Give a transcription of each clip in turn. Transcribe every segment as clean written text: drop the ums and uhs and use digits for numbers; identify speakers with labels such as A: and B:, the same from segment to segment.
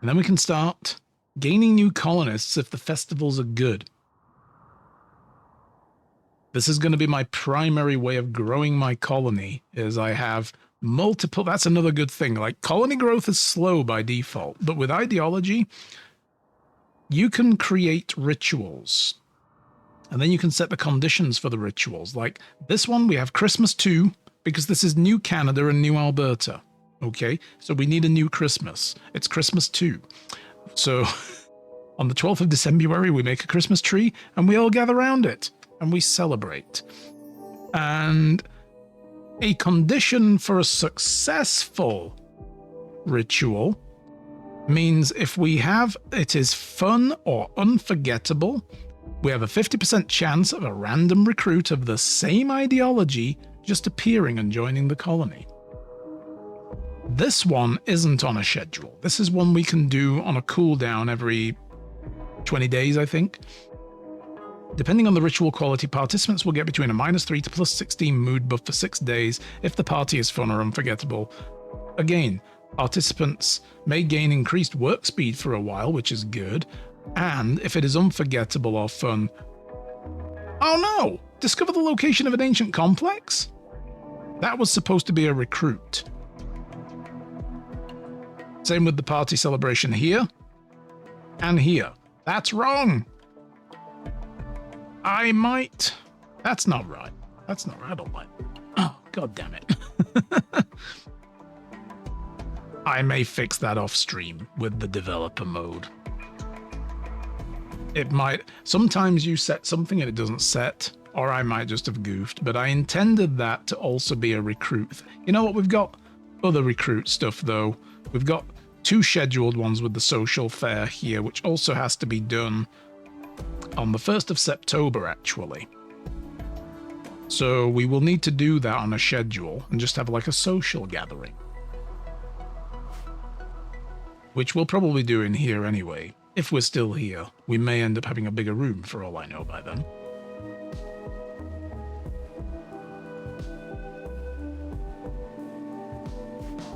A: And then we can start gaining new colonists if the festivals are good. This is going to be my primary way of growing my colony, is I have multiple... That's another good thing. Like, colony growth is slow by default, but with ideology, you can create rituals. And then you can set the conditions for the rituals. Like this one, we have Christmas 2, because this is New Canada and New Alberta. Okay, so we need a new Christmas. It's Christmas 2. So on the 12th of December, we make a Christmas tree and we all gather around it and we celebrate. And a condition for a successful ritual means if we have it is fun or unforgettable, we have a 50% chance of a random recruit of the same ideology just appearing and joining the colony. This one isn't on a schedule. This is one we can do on a cooldown every 20 days, I think. Depending on the ritual quality, participants will get between a -3 to +16 mood buff for 6 days if the party is fun or unforgettable. Again, participants may gain increased work speed for a while, which is good, and if it is unforgettable or fun... Oh no! Discover the location of an ancient complex? That was supposed to be a recruit. Same with the party celebration here and here. That's wrong. I might... That's not right. That's not right. I don't like... Oh, god damn it. I may fix that off stream with the developer mode. It might... Sometimes you set something and it doesn't set, or I might just have goofed, but I intended that to also be a recruit. You know what? We've got other recruit stuff, though. We've got 2 scheduled ones with the social fair here, which also has to be done on the 1st of September, actually. So we will need to do that on a schedule and just have like a social gathering. Which we'll probably do in here anyway. If we're still here, we may end up having a bigger room for all I know by then.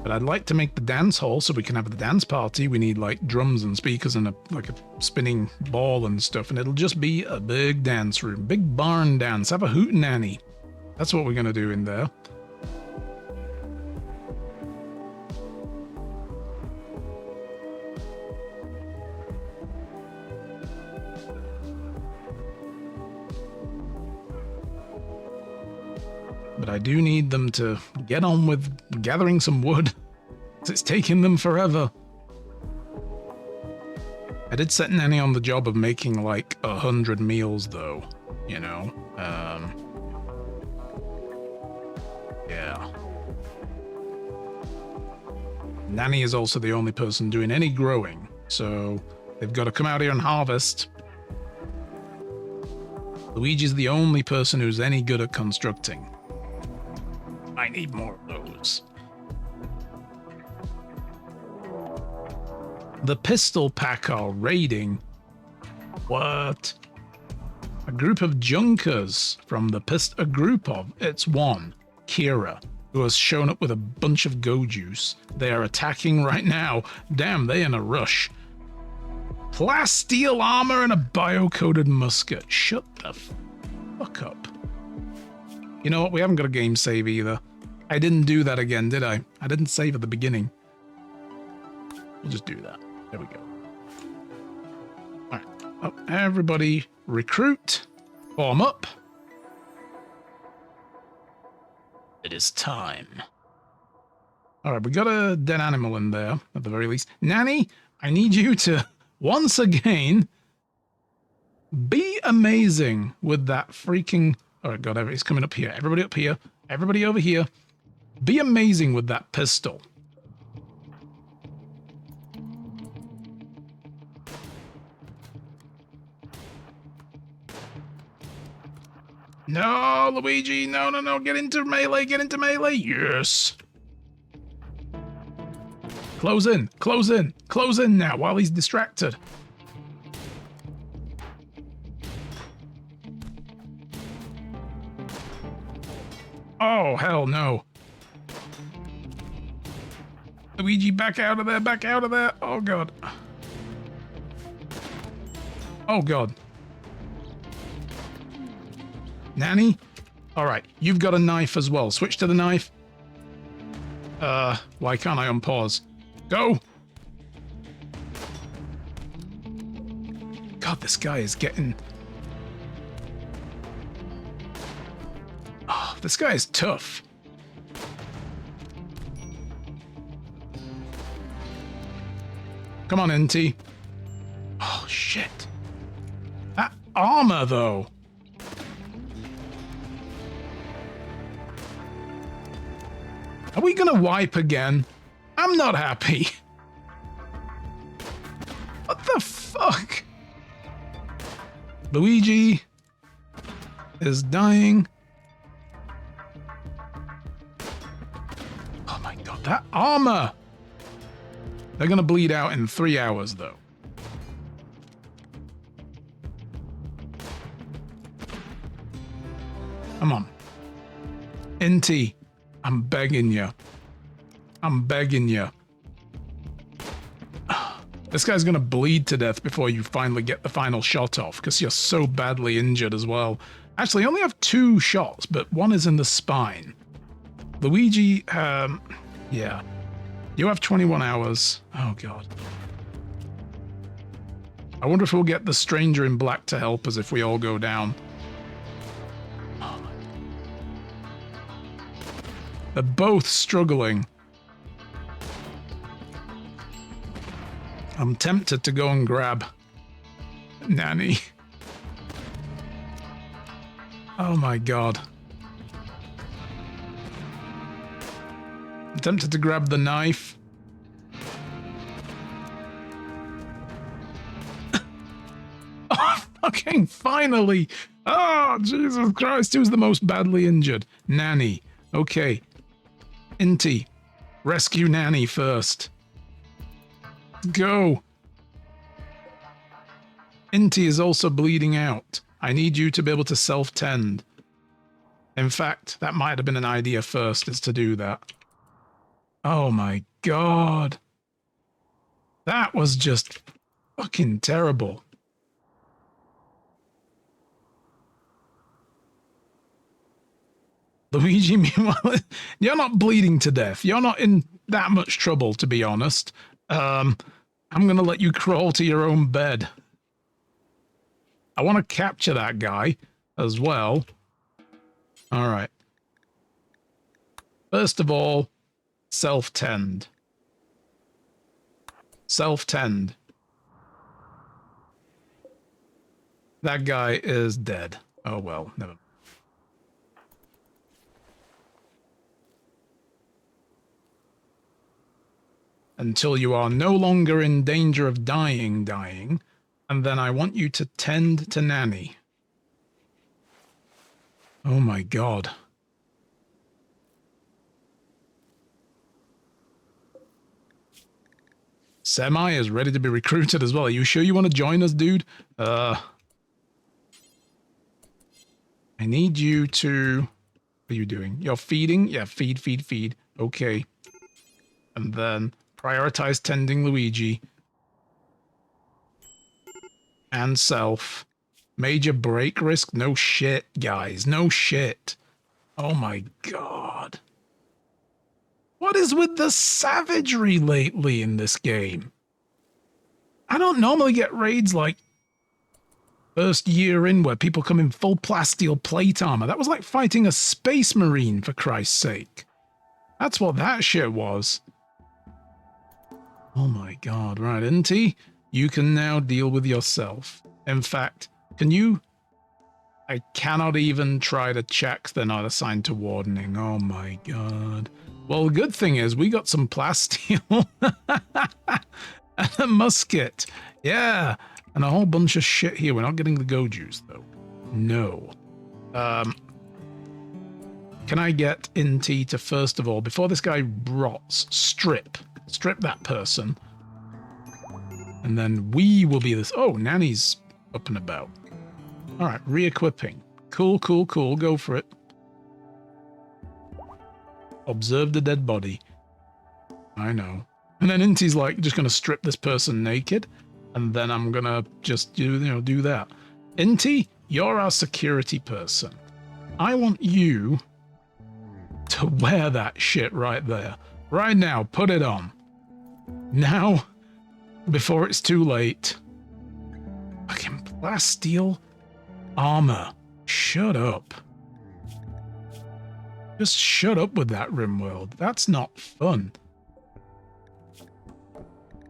A: But I'd like to make the dance hall so we can have the dance party. We need like drums and speakers and like a spinning ball and stuff, and it'll just be a big dance room, big barn dance. Have a hootenanny. That's what we're gonna do in there. But I do need them to get on with gathering some wood. It's taking them forever. I did set Nanny on the job of making like 100 meals though, you know. Yeah. Nanny is also the only person doing any growing, so they've got to come out here and harvest. Luigi's the only person who's any good at constructing. I need more of those. The pistol pack are raiding. What? A group of junkers from the it's one, Kira, who has shown up with a bunch of go juice. They are attacking right now. Damn, they in a rush. Plasteel armor and a bio-coated musket. Shut the fuck up. You know what? We haven't got a game save either. I didn't do that again, did I? I didn't save at the beginning. We'll just do that. There we go. All right. Oh, everybody recruit. Form up. It is time. All right, we got a dead animal in there, at the very least. Nanny, I need you to, once again, be amazing with that freaking... Oh, God, it's coming up here. Everybody up here. Everybody over here. Be amazing with that pistol. No, Luigi. No, no, no. Get into melee. Get into melee. Yes. Close in. Close in. Close in now while he's distracted. Oh, hell no. Luigi, back out of there, back out of there. Oh, God. Oh, God. Nanny? All right, you've got a knife as well. Switch to the knife. Why can't I unpause? Go! God, this guy is getting... Oh, this guy is tough. Come on, NT. Oh, shit. That armor, though. Are we gonna wipe again? I'm not happy. What the fuck? Luigi is dying. Oh my god, that armor! They're gonna bleed out in 3 hours, though. Come on. NT, I'm begging you. I'm begging you. This guy's gonna bleed to death before you finally get the final shot off, because you're so badly injured as well. Actually, you only have 2 shots, but one is in the spine. Luigi, yeah. You have 21 hours. Oh, God. I wonder if we'll get the stranger in black to help us if we all go down. Oh, my God. They're both struggling. I'm tempted to go and grab Nanny. Oh, my God. I'm tempted to grab the knife. Oh, fucking finally! Oh, Jesus Christ, who's the most badly injured? Nanny. Okay. Inti, rescue Nanny first. Go. Inti is also bleeding out. I need you to be able to self-tend. In fact, that might have been an idea first, is to do that. Oh my God. That was just fucking terrible. Luigi, meanwhile, you're not bleeding to death. You're not in that much trouble, to be honest. I'm gonna let you crawl to your own bed. I want to capture that guy as well. All right. First of all, self-tend. Self-tend. That guy is dead. Oh well, never mind. Until you are no longer in danger of dying, and then I want you to tend to Nanny. Oh my God. Semi is ready to be recruited as well. Are you sure you want to join us, dude? I need you to... What are you doing? You're feeding? Yeah, feed, feed, feed. Okay. And then prioritize tending Luigi. And self. Major break risk? No shit, guys. No shit. Oh my God. What is with the savagery lately in this game? I don't normally get raids like first year in where people come in full plasteel plate armor. That was like fighting a space marine, for Christ's sake. That's what that shit was. Oh my God. Right, Inti, you can now deal with yourself. In fact, can you... I cannot even try to check they're not assigned to wardening. Oh my God. Well, the good thing is we got some plasteel and a musket. Yeah. And a whole bunch of shit here. We're not getting the go juice, though. No. Can I get Inti to, first of all, before this guy rots, strip that person. And then we will be this... Oh, Nanny's up and about. All right, re-equipping. Cool, cool, cool. Go for it. Observe the dead body. I know. And then Inti's like, just going to strip this person naked, and then I'm going to just, do that. Inti, you're our security person. I want you to wear that shit right there. Right now, put it on. Now, before it's too late. Fucking plasteel armor. Shut up. Just shut up with that, RimWorld. That's not fun.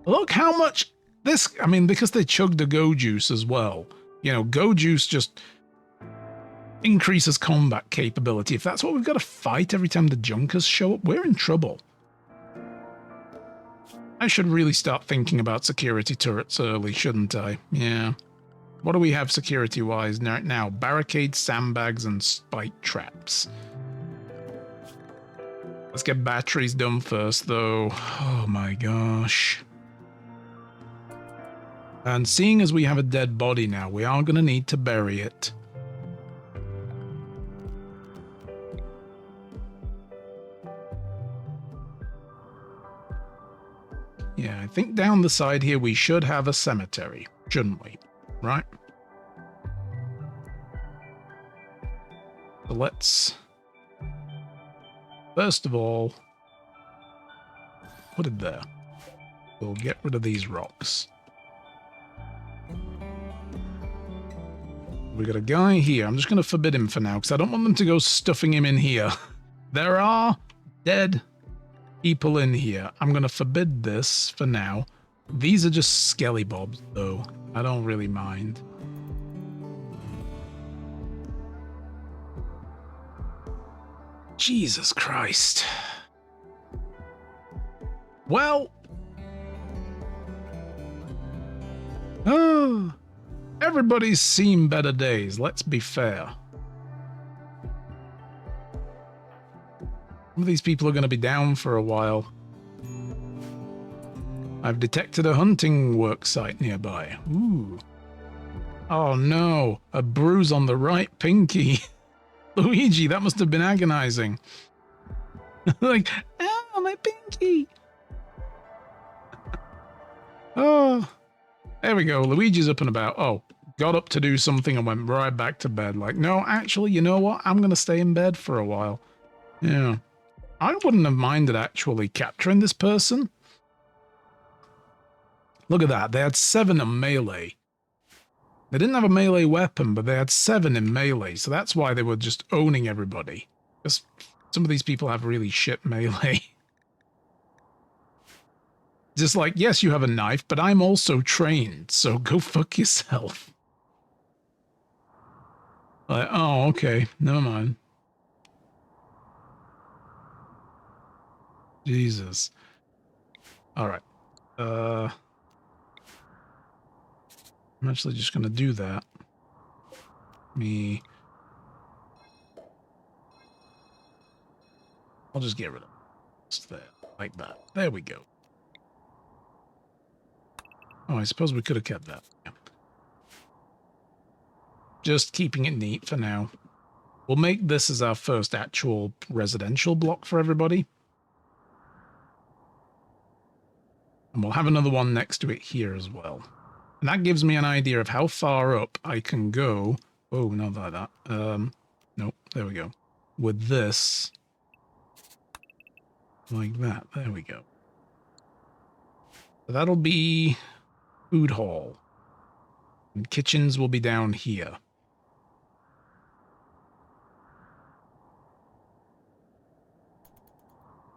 A: Look how much this... I mean, because they chugged the Go Juice as well. You know, Go Juice just increases combat capability. If that's what we've got to fight every time the Junkers show up, we're in trouble. I should really start thinking about security turrets early, shouldn't I? Yeah. What do we have security-wise now? Barricades, sandbags, and spike traps. Let's get batteries done first, though. Oh my gosh. And seeing as we have a dead body now, we are going to need to bury it. Yeah, I think down the side here we should have a cemetery, shouldn't we? Right? So let's... First of all, put it there. We'll get rid of these rocks. We got a guy here. I'm just going to forbid him for now because I don't want them to go stuffing him in here. There are dead people in here. I'm going to forbid this for now. These are just skelly bobs, though. I don't really mind. Jesus Christ. Well. Oh. Everybody's seen better days, let's be fair. Some of these people are going to be down for a while. I've detected a hunting work site nearby. Ooh. Oh no, a bruise on the right pinky. Luigi, that must have been agonizing. Like, ow, my pinky. Oh. There we go. Luigi's up and about. Oh, got up to do something and went right back to bed. Like, no, actually, you know what? I'm going to stay in bed for a while. Yeah. I wouldn't have minded actually capturing this person. Look at that. They had 7 in melee. They didn't have a melee weapon, but they had 7 in melee. So that's why they were just owning everybody. Because some of these people have really shit melee. Just like, yes, you have a knife, but I'm also trained, so go fuck yourself. Like, oh, okay, never mind. Jesus. All right. I'm actually just going to do that. I'll just get rid of it. There, like that. There we go. Oh, I suppose we could have kept that. Yeah. Just keeping it neat for now. We'll make this as our first actual residential block for everybody. And we'll have another one next to it here as well. And that gives me an idea of how far up I can go. Oh, not like that. Nope, there we go. With this. Like that. There we go. So that'll be food hall. And kitchens will be down here.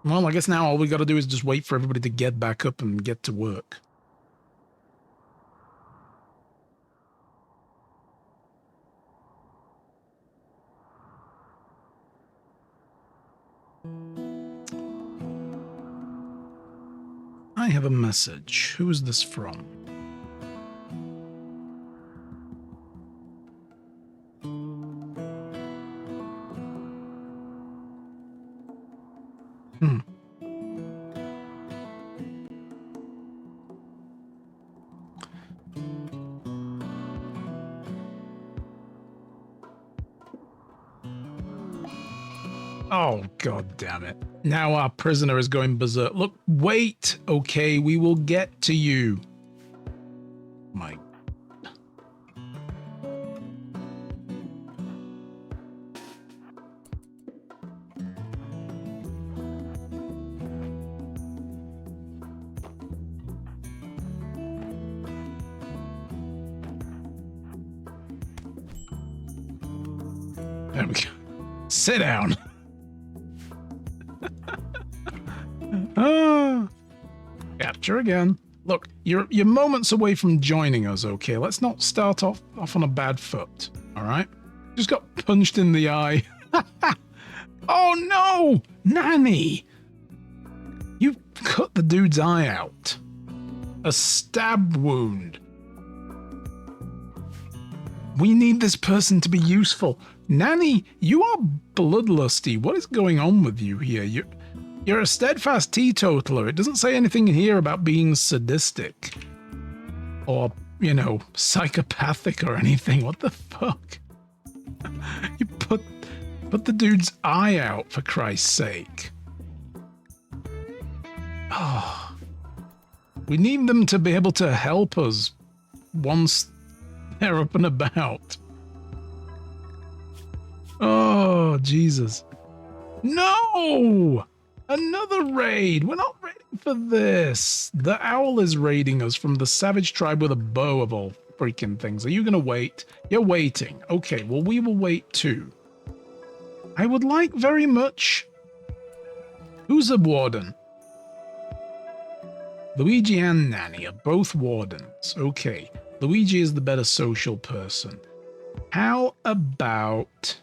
A: Well, I guess now all we got to do is just wait for everybody to get back up and get to work. I have a message. Who is this from? Oh, god damn it. Now our prisoner is going berserk. Look, wait. Okay, we will get to you. My... There we go. Sit down. Capture again. Look, you're moments away from joining us, okay? Let's not start off on a bad foot, all right? Just got punched in the eye. Oh no! Nanny! You cut the dude's eye out. A stab wound. We need this person to be useful. Nanny, you are bloodlusty. What is going on with you here? You're a steadfast teetotaler. It doesn't say anything here about being sadistic. Or, you know, psychopathic or anything. What the fuck? You put the dude's eye out, for Christ's sake. Oh. We need them to be able to help us once they're up and about. Oh, Jesus. No! Another raid! We're not ready for this. The owl is raiding us from the savage tribe with a bow of all freaking things. Are you going to wait? You're waiting. Okay, well, we will wait too. I would like very much... Who's a warden? Luigi and Nanny are both wardens. Okay, Luigi is the better social person. How about...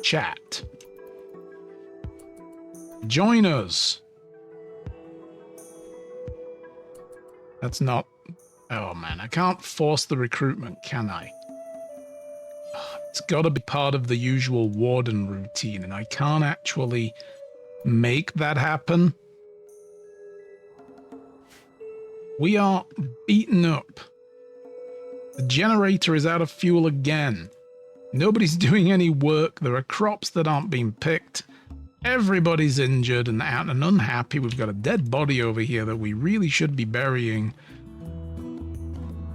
A: chat? Join us. That's not... Oh man, I can't force the recruitment, can I? It's got to be part of the usual warden routine, and I can't actually make that happen. We are beaten up. The generator is out of fuel again. Nobody's doing any work. There are crops that aren't being picked. Everybody's injured and out and unhappy. We've got a dead body over here that we really should be burying.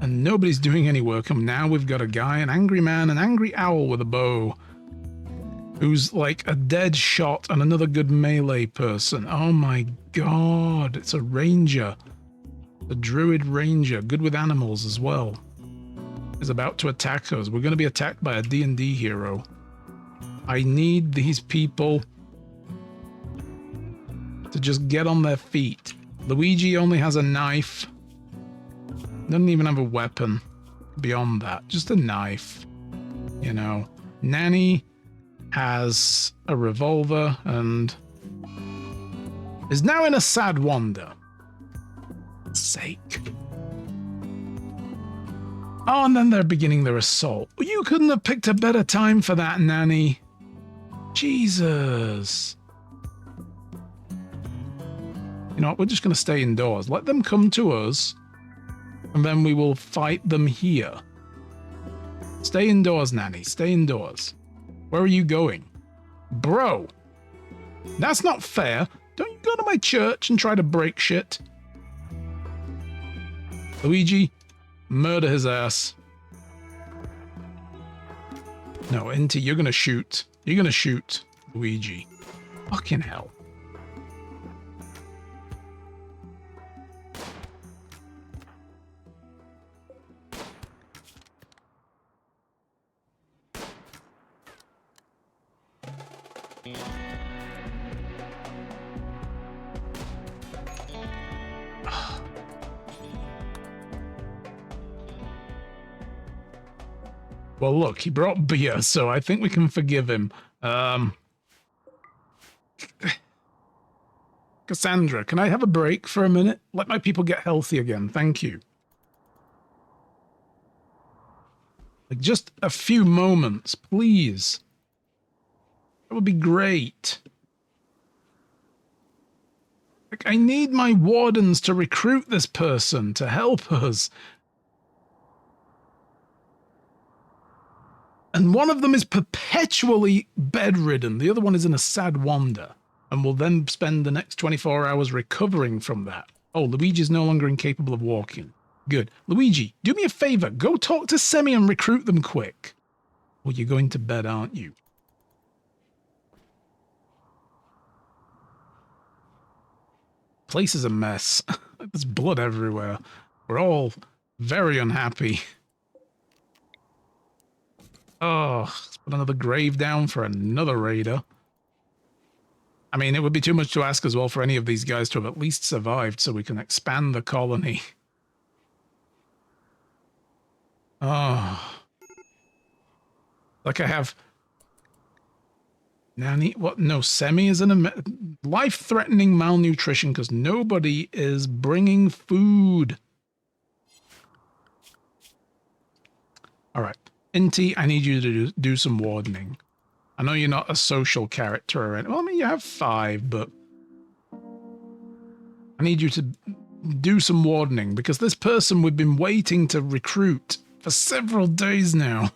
A: And nobody's doing any work. And now we've got a guy, an angry man, an angry owl with a bow, who's like a dead shot and another good melee person. Oh my god, it's a ranger. The druid ranger, good with animals as well, is about to attack us. We're going to be attacked by a D&D hero. I need these people to just get on their feet. Luigi only has a knife. Doesn't even have a weapon beyond that. Just a knife. You know. Nanny has a revolver and is now in a sad wander. Sake. Oh, and then they're beginning their assault. You couldn't have picked a better time for that, Nanny. Jesus. You know what? We're just going to stay indoors. Let them come to us, and then we will fight them here. Stay indoors, Nanny. Stay indoors. Where are you going? Bro. That's not fair. Don't you go to my church and try to break shit? Luigi, murder his ass. No, Inti, you're gonna shoot. You're gonna shoot Luigi. Fucking hell. Well, look, he brought beer, so I think we can forgive him. Cassandra, can I have a break for a minute? Let my people get healthy again. Thank you. Like, just a few moments, please. That would be great. Like, I need my wardens to recruit this person to help us. And one of them is perpetually bedridden. The other one is in a sad wander and will then spend the next 24 hours recovering from that. Oh, Luigi's no longer incapable of walking. Good. Luigi, do me a favor. Go talk to Semi and recruit them quick. Well, you're going to bed, aren't you? Place is a mess. There's blood everywhere. We're all very unhappy. Oh, let's put another grave down for another raider. I mean, it would be too much to ask as well for any of these guys to have at least survived so we can expand the colony. Oh. Like I have... Nanny... What? No, Semi is in a... Life-threatening malnutrition because nobody is bringing food. All right. Inti, I need you to do some wardening. I know you're not a social character or anything. Well, I mean, you have 5, but I need you to do some wardening because this person we've been waiting to recruit for several days now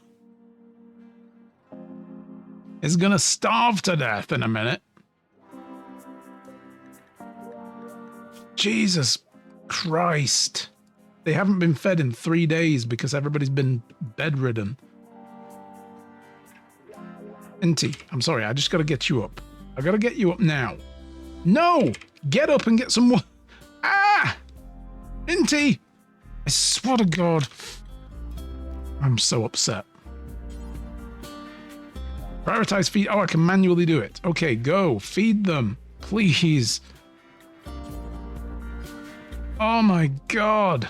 A: is going to starve to death in a minute. Jesus Christ. They haven't been fed in 3 days because everybody's been bedridden. Inti, I'm sorry, I just got to get you up. I got to get you up now. No! Get up and get some... Ah! Inti! I swear to God. I'm so upset. Prioritize feed. Oh, I can manually do it. Okay, go. Feed them. Please. Oh my God.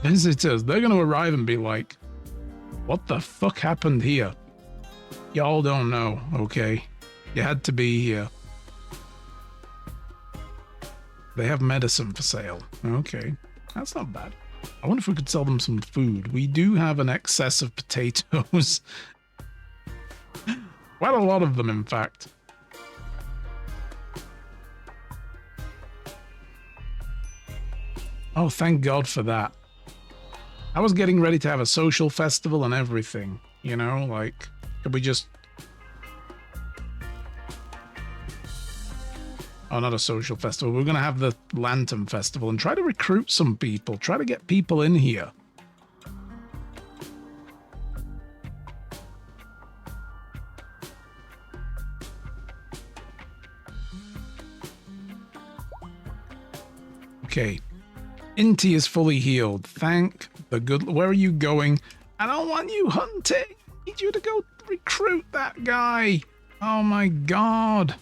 A: Visitors, they're going to arrive and be like, what the fuck happened here? Y'all don't know, okay? You had to be here. They have medicine for sale. Okay, that's not bad. I wonder if we could sell them some food. We do have an excess of potatoes. Quite a lot of them, in fact. Oh, thank God for that. I was getting ready to have a social festival and everything, you know, like, could we just... Oh, not a social festival. We're going to have the Lantern Festival and try to recruit some people, try to get people in here. Okay. Inti is fully healed. Thank the good... Where are you going? I don't want you hunting. I need you to go recruit that guy. Oh my God.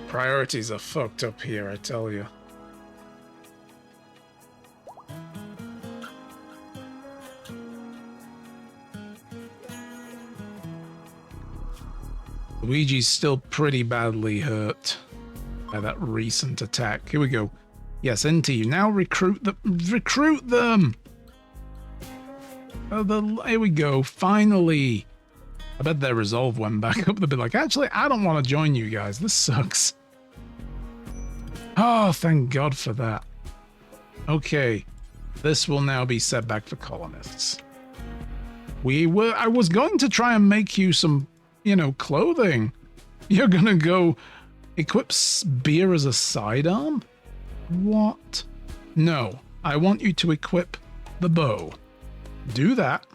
A: Priorities are fucked up here, I tell you. Luigi's still pretty badly hurt by that recent attack. Here we go. Yes, Inti, now recruit them! Here we go, finally! I bet their resolve went back up. They'll be like, actually, I don't want to join you guys. This sucks. Oh, thank God for that. Okay, this will now be set back for colonists. I was going to try and make you some, you know, clothing. You're gonna go equip spear as a sidearm? What? No, I want you to equip the bow. Do that.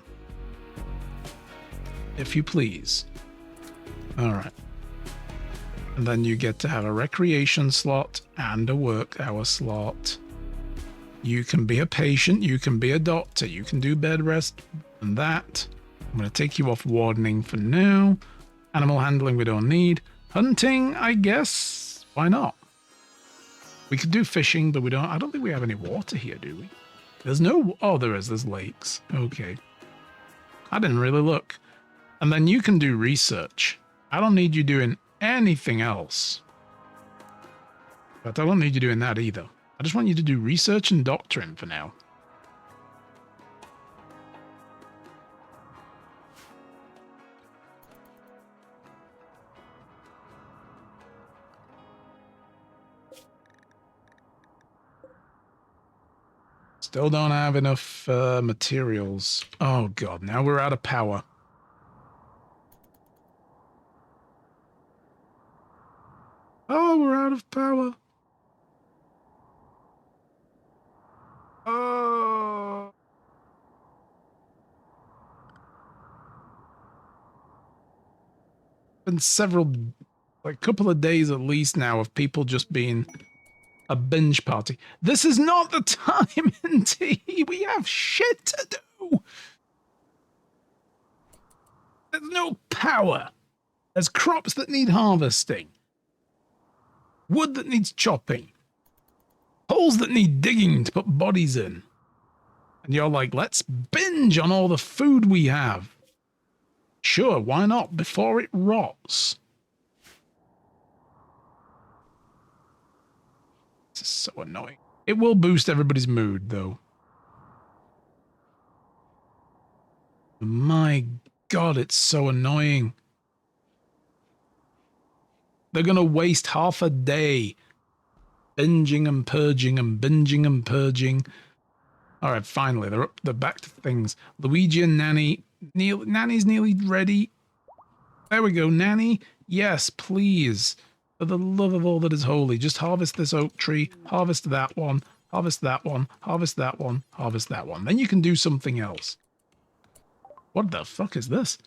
A: If you please. Alright. And then you get to have a recreation slot and a work hour slot. You can be a patient, you can be a doctor, you can do bed rest and that. I'm going to take you off wardening for now. Animal handling we don't need. Hunting, I guess. Why not? We could do fishing, but I don't think we have any water here, do we? There's no... Oh, there is. There's lakes. Okay. I didn't really look. And then you can do research. I don't need you doing anything else. But I don't need you doing that either. I just want you to do research and doctrine for now. Still don't have enough materials. Oh god, now we're out of power. Oh, we're out of power. Oh. Been several, like a couple of days at least now of people just being a binge party. This is not the time, indeed. We have shit to do. There's no power. There's crops that need harvesting. Wood that needs chopping. Holes that need digging to put bodies in. And you're like, let's binge on all the food we have. Sure, why not? Before it rots. This is so annoying. It will boost everybody's mood, though. My god, it's so annoying. They're going to waste half a day binging and purging and binging and purging. All right, finally, they're back to things. Luigi and Nanny. Nanny's nearly ready. There we go, Nanny. Yes, please. For the love of all that is holy, just harvest this oak tree, harvest that one, harvest that one, harvest that one, harvest that one. Then you can do something else. What the fuck is this?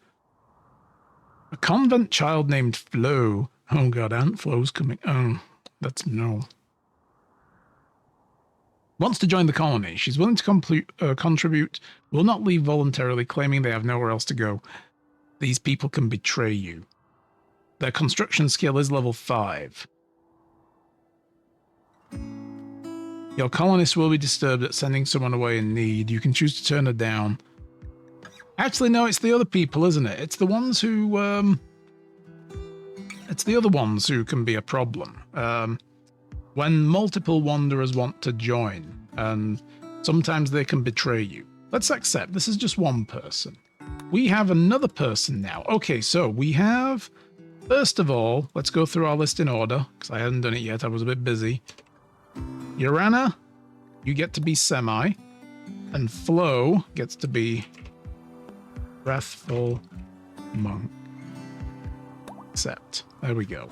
A: A convent child named Flo. Oh god, Aunt Flo's coming. Oh, that's no. Wants to join the colony. She's willing to contribute, will not leave voluntarily, claiming they have nowhere else to go. These people can betray you. Their construction skill is level 5. Your colonists will be disturbed at sending someone away in need. You can choose to turn her down. Actually, no, it's the other people, isn't it? It's the ones who, it's the other ones who can be a problem. When multiple wanderers want to join, and sometimes they can betray you. Let's accept this is just one person. We have another person now. Okay, so we have, first of all, let's go through our list in order, because I hadn't done it yet. I was a bit busy. Urana, you get to be semi, and Flo gets to be wrathful monk. Accept. There we go.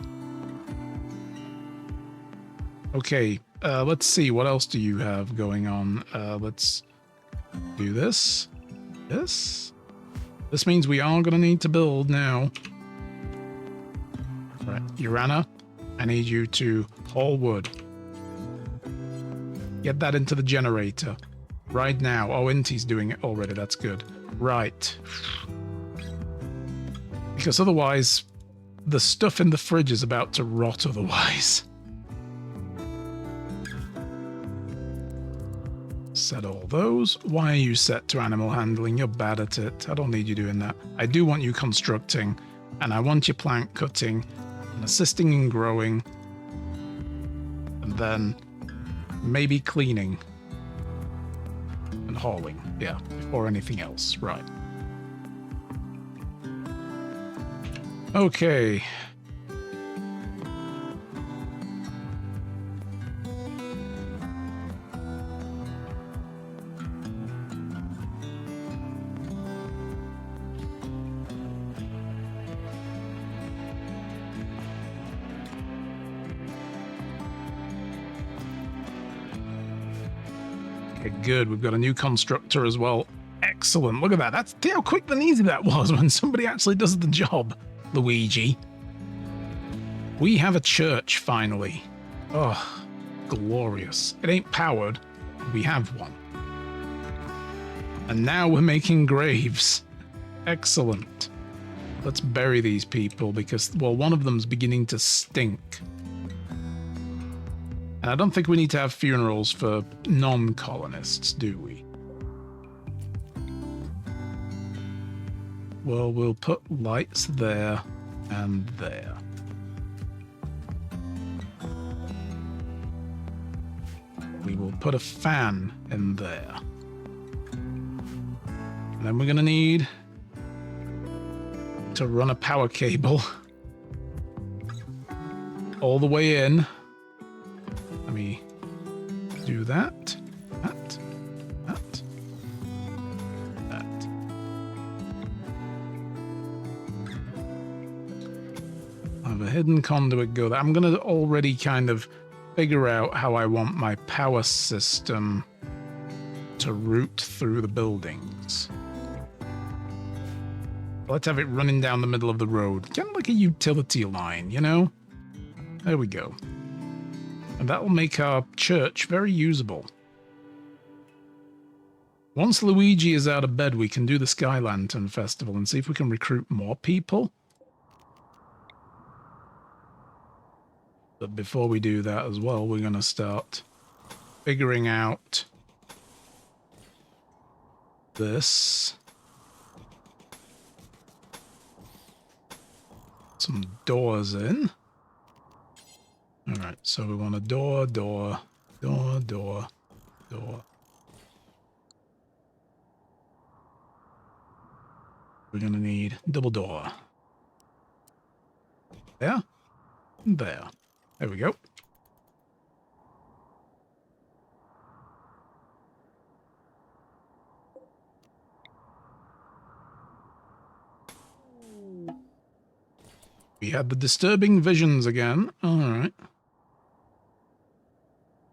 A: Okay, let's see. What else do you have going on? Let's do this. This. This means we are going to need to build now. Right, Urana, I need you to haul wood. Get that into the generator. Right now. Oh, Inti's doing it already. That's good. Right. Because otherwise, the stuff in the fridge is about to rot otherwise. Set all those. Why are you set to animal handling? You're bad at it. I don't need you doing that. I do want you constructing, and I want you plant cutting, and assisting in growing, and then maybe cleaning and hauling. Yeah, before anything else. Right. Okay. Okay, good. We've got a new constructor as well. Excellent. Look at that. That's how quick and easy that was when somebody actually does the job, Luigi. We have a church, finally. Oh, glorious. It ain't powered. We have one. And now we're making graves. Excellent. Let's bury these people because, well, one of them's beginning to stink. And I don't think we need to have funerals for non-colonists, do we? Well, we'll put lights there and there. We will put a fan in there. And then we're going to need to run a power cable all the way in. Let me do that. hidden conduit go there. I'm going to already kind of figure out how I want my power system to route through the buildings. Let's have it running down the middle of the road. Kind of like a utility line, you know? There we go. And that will make our church very usable. Once Luigi is out of bed, we can do the Sky Lantern Festival and see if we can recruit more people. But before we do that as well, we're going to start figuring out this. Some doors in. Alright, so we want a door, door, door, door, door. We're going to need double door. There. And there. There we go. We had the disturbing visions again. Alright.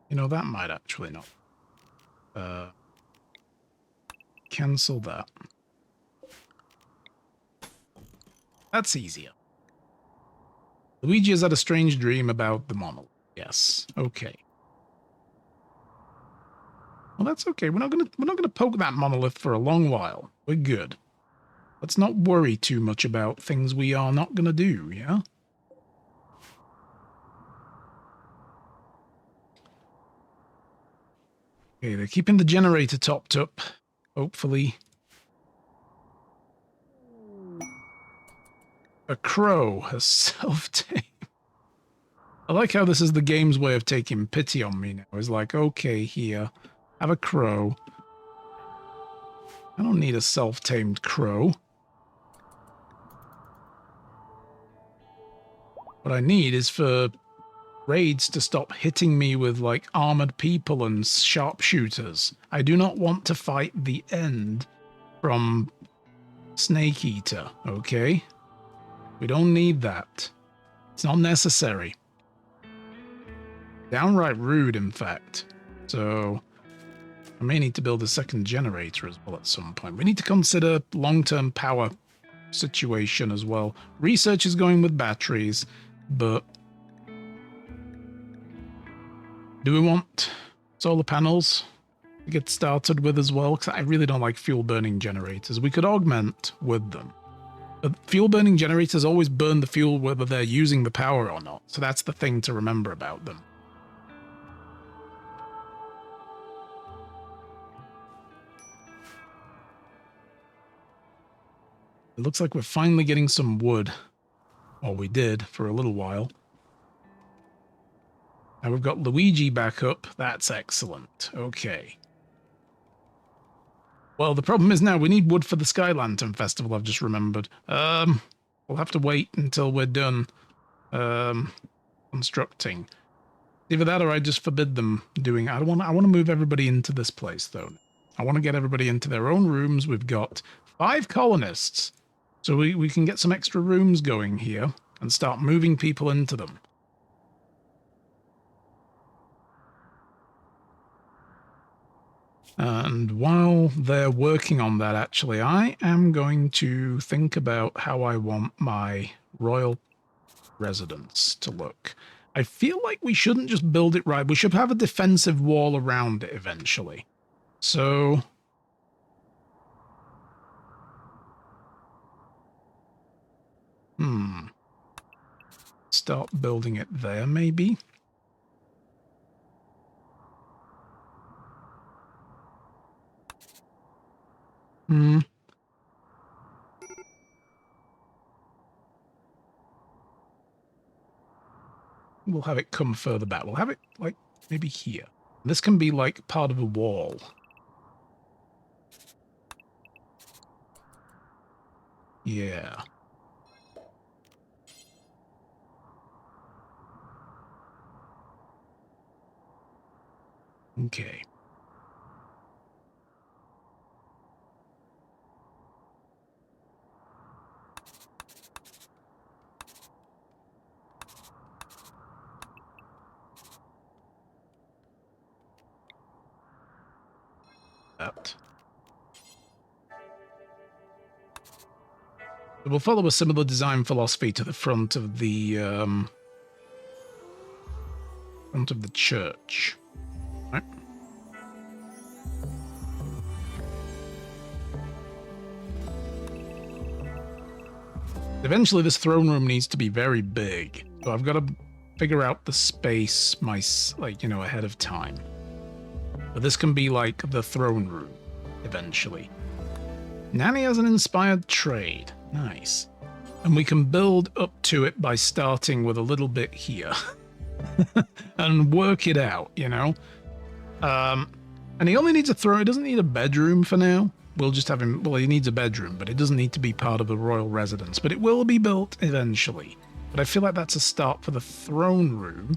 A: You know, that might actually not. Cancel that. That's easier. Luigi has had a strange dream about the monolith. Yes. Okay. Well, that's okay. We're not gonna poke that monolith for a long while. We're good. Let's not worry too much about things we are not gonna do, yeah? Okay, they're keeping the generator topped up, hopefully. A crow has self-tamed. I like how this is the game's way of taking pity on me now. It's like, okay, here, have a crow. I don't need a self-tamed crow. What I need is for raids to stop hitting me with, like, armored people and sharpshooters. I do not want to fight the end from Snake Eater, okay? We don't need that. It's not necessary. Downright rude, in fact. So I may need to build a second generator as well at some point. We need to consider long-term power situation as well. Research is going with batteries, but do we want solar panels to get started with as well? Because I really don't like fuel-burning generators. We could augment with them. But fuel-burning generators always burn the fuel whether they're using the power or not. So that's the thing to remember about them. It looks like we're finally getting some wood. Well, we did for a little while. Now we've got Luigi back up. That's excellent. Okay. Well, the problem is now we need wood for the Sky Lantern Festival, I've just remembered. We'll have to wait until we're done constructing. Either that or I just forbid them doing... I want to move everybody into this place, though. I want to get everybody into their own rooms. We've got 5 colonists. So we can get some extra rooms going here and start moving people into them. And while they're working on that, actually, I am going to think about how I want my royal residence to look. I feel like we shouldn't just build it right. We should have a defensive wall around it eventually. So... start building it there, maybe? We'll have it come further back. We'll have it, like, maybe here. This can be, like, part of a wall. Yeah. Okay. that. We'll follow a similar design philosophy to the front of the church. Right. Eventually, this throne room needs to be very big, so I've got to figure out the space, ahead of time. But this can be like the throne room, eventually. Nanny has an inspired trade. Nice. And we can build up to it by starting with a little bit here. And work it out, you know? And he only needs a throne. He doesn't need a bedroom for now. We'll just have him... Well, he needs a bedroom, but it doesn't need to be part of the royal residence. But it will be built eventually. But I feel like that's a start for the throne room.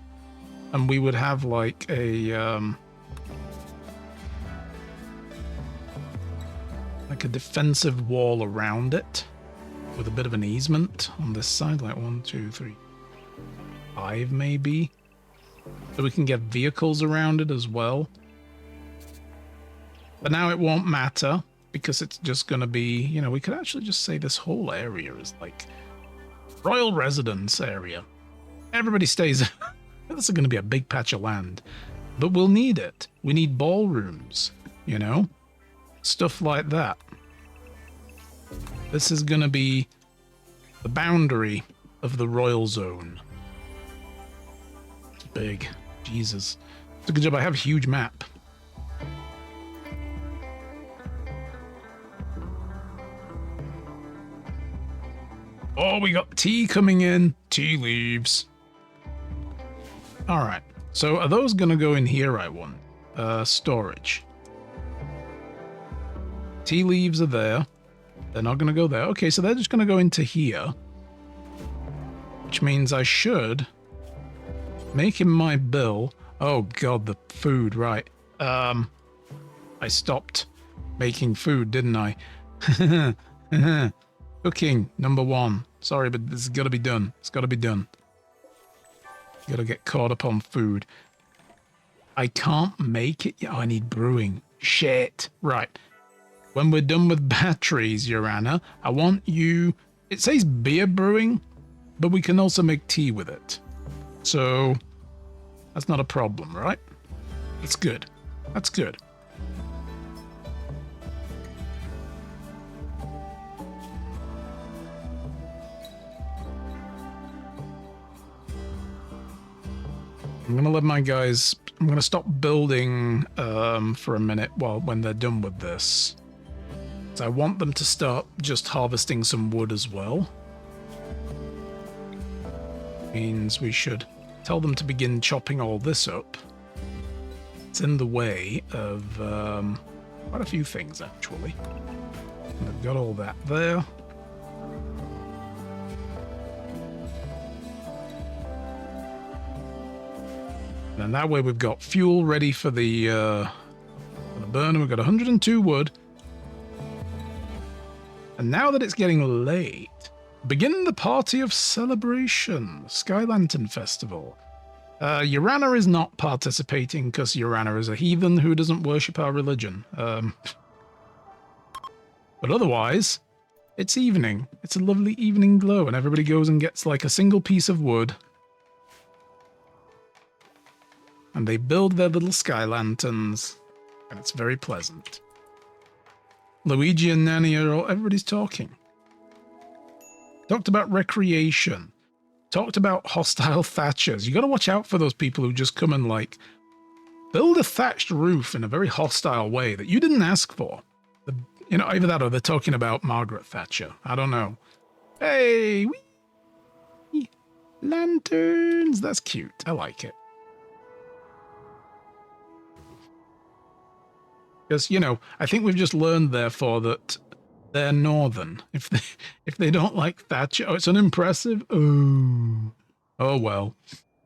A: And we would have like a... like a defensive wall around it. With a bit of an easement on this side. Like 1, 2, 3, 5 maybe. So we can get vehicles around it as well. But now it won't matter. Because it's just going to be, you know, we could actually just say this whole area is like royal residence area. Everybody stays. This is going to be a big patch of land. But we'll need it. We need ballrooms, you know? Stuff like that. This is going to be the boundary of the royal zone. It's big. Jesus. It's a good job I have a huge map. Oh, we got tea coming in. Tea leaves. All right. So are those going to go in here, I want? Storage. Tea leaves are there. They're not going to go there. Okay, so they're just going to go into here. Which means I should make him my bill. Oh, God, the food, right. I stopped making food, didn't I? Cooking, number 1. Sorry, but this has got to be done. It's got to be done. Got to get caught up on food. I can't make it. Oh, I need brewing. Shit. Right. When we're done with batteries, Joanna, I want you... It says beer brewing, but we can also make tea with it. So, that's not a problem, right? That's good. That's good. I'm going to let my guys... I'm going to stop building for a minute when they're done with this. So I want them to start just harvesting some wood as well. Means we should tell them to begin chopping all this up. It's in the way of quite a few things, actually. And they've got all that there. And that way we've got fuel ready for the burner. We've got 102 wood. And now that it's getting late, begin the party of celebration, Sky Lantern Festival. Urana is not participating because Urana is a heathen who doesn't worship our religion. But otherwise, it's evening. It's a lovely evening glow, and everybody goes and gets like a single piece of wood. And they build their little sky lanterns, and it's very pleasant. Luigi and Nanny everybody's talking. Talked about recreation. Talked about hostile thatchers. You got to watch out for those people who just come and like build a thatched roof in a very hostile way that you didn't ask for. You know, either that or they're talking about Margaret Thatcher. I don't know. Hey, wee! Lanterns. That's cute. I like it. Because, you know, I think we've just learned, therefore, that they're northern. If they don't like Thatcher, oh, it's unimpressive. Oh well.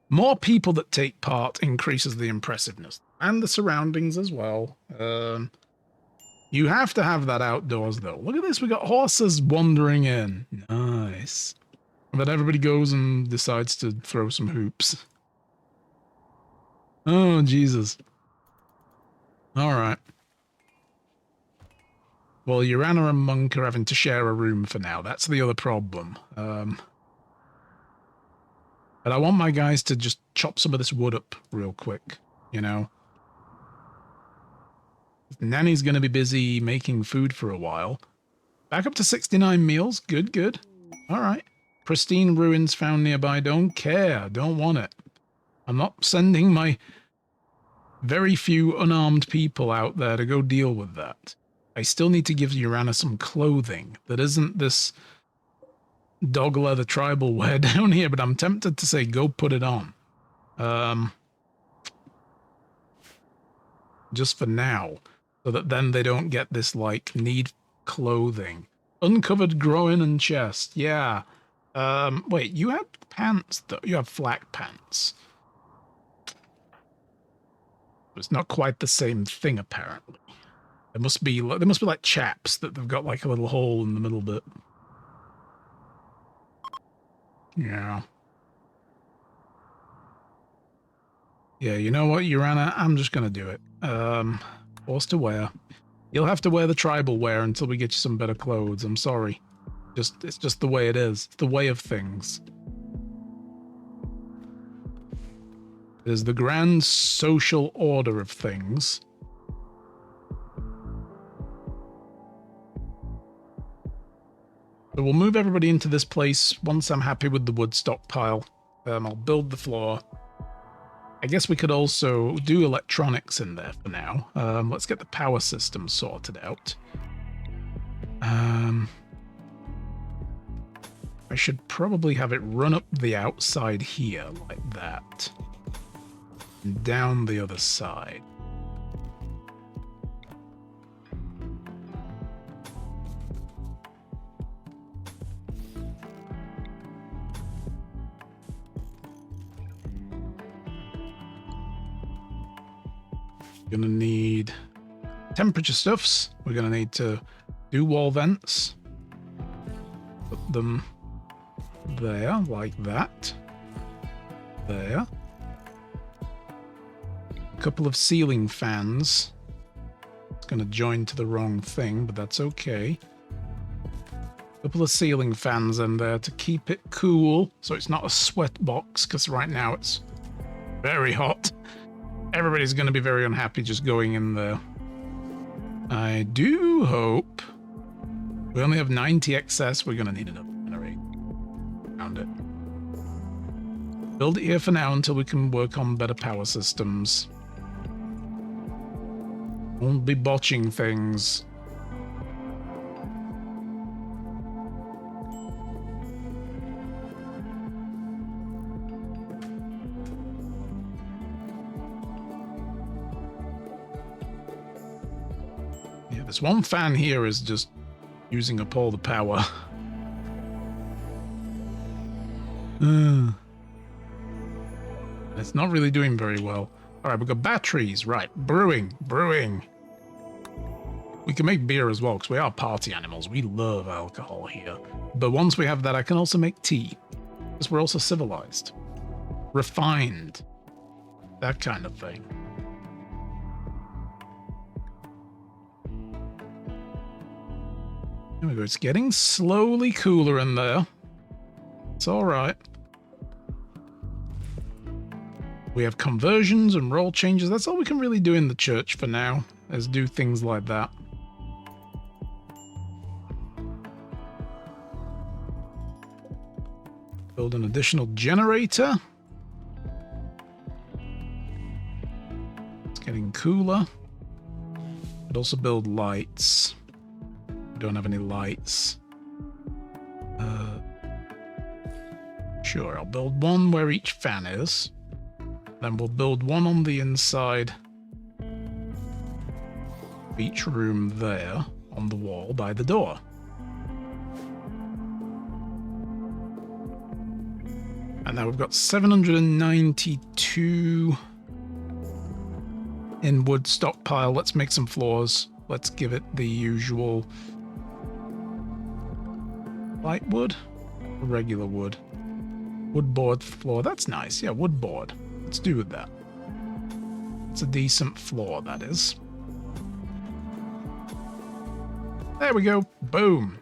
A: More people that take part increases the impressiveness and the surroundings as well. You have to have that outdoors, though. Look at this. We got horses wandering in. Nice. And then everybody goes and decides to throw some hoops. Oh, Jesus. All right. Well, Urana and Monk are having to share a room for now. That's the other problem. But I want my guys to just chop some of this wood up real quick, you know. Nanny's going to be busy making food for a while. Back up to 69 meals. Good, good. All right. Pristine ruins found nearby. Don't care. Don't want it. I'm not sending my very few unarmed people out there to go deal with that. I still need to give Urana some clothing that isn't this dog leather tribal wear down here, but I'm tempted to say go put it on. Just for now, so that then they don't get this, like, need clothing. Uncovered groin and chest, yeah. Wait, you have pants, though. You have flak pants. It's not quite the same thing, apparently. There must be like chaps that they've got like a little hole in the middle bit. Yeah. Yeah, you know what, Urana? I'm just gonna do it. Forced to wear. You'll have to wear the tribal wear until we get you some better clothes. I'm sorry. It's just the way it is. It's the way of things. It is the grand social order of things. So we'll move everybody into this place once I'm happy with the wood stockpile. I'll build the floor. I guess we could also do electronics in there for now. Let's get the power system sorted out. I should probably have it run up the outside here like that. And down the other side. Gonna need temperature stuffs. We're gonna need to do wall vents. Put them there, like that. There. A couple of ceiling fans. It's gonna join to the wrong thing, but that's okay. A couple of ceiling fans in there to keep it cool, so it's not a sweat box, because right now it's very hot. Everybody's going to be very unhappy just going in there. I do hope... We only have 90 excess. We're going to need another generator. Found it. Build it here for now until we can work on better power systems. Won't be botching things. This one fan here is just using up all the power. It's not really doing very well. All right, we've got batteries. Right, brewing. We can make beer as well, because we are party animals. We love alcohol here. But once we have that, I can also make tea, because we're also civilized. Refined. That kind of thing. There we go. It's getting slowly cooler in there. It's all right. We have conversions and role changes. That's all we can really do in the church for now, is do things like that. Build an additional generator. It's getting cooler. Could also build lights. Don't have any lights. Sure, I'll build one where each fan is. Then we'll build one on the inside of each room there on the wall by the door. And now we've got 792 in wood stockpile. Let's make some floors. Let's give it the usual light wood, regular wood. Wood board floor. That's nice. Yeah, wood board. Let's do with that. It's a decent floor, that is. There we go. Boom.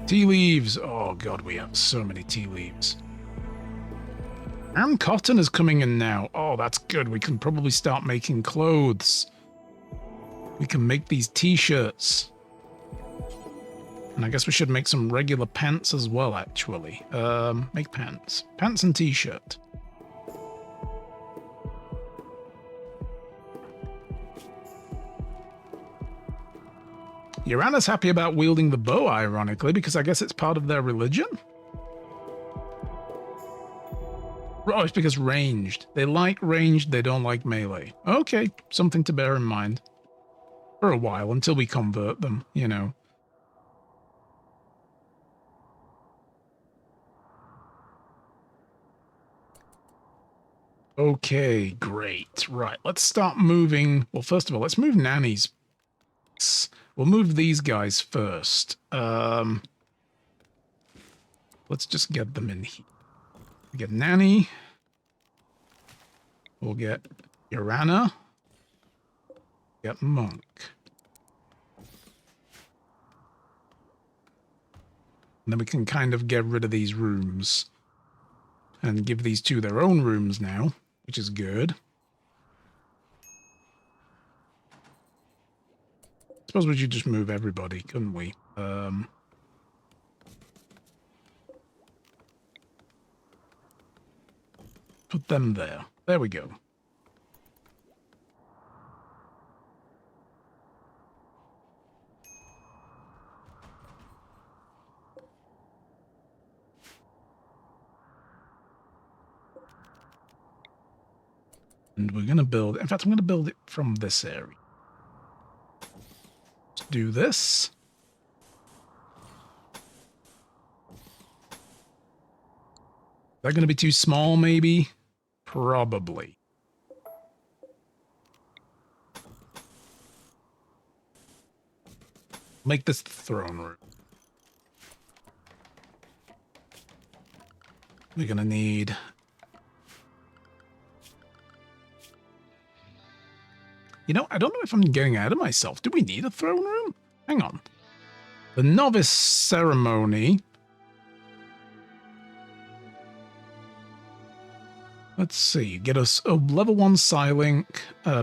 A: Tea leaves. Oh, God, we have so many tea leaves. And cotton is coming in now. Oh, that's good. We can probably start making clothes. We can make these t-shirts. And I guess we should make some regular pants as well, actually. Make pants. Pants and t-shirt. Uranus happy about wielding the bow, ironically, because I guess it's part of their religion? Oh, it's because ranged. They like ranged, they don't like melee. Okay, something to bear in mind. For a while, until we convert them, you know. Okay, great. Right, let's start moving. Well, first of all, let's move nannies. We'll move these guys first. Let's just get them in here. We get Nanny. We'll get Urana. Get Monk. And then we can kind of get rid of these rooms. And give these two their own rooms now, which is good. I suppose we should just move everybody, couldn't we? Put them there. There we go. And we're going to build... In fact, I'm going to build it from this area. Let's do this. Is that going to be too small, maybe? Probably. Make this the throne room. We're going to need... You know, I don't know if I'm getting ahead of myself. Do we need a throne room? Hang on. The novice ceremony. Let's see. Get us a level 1 Psylink.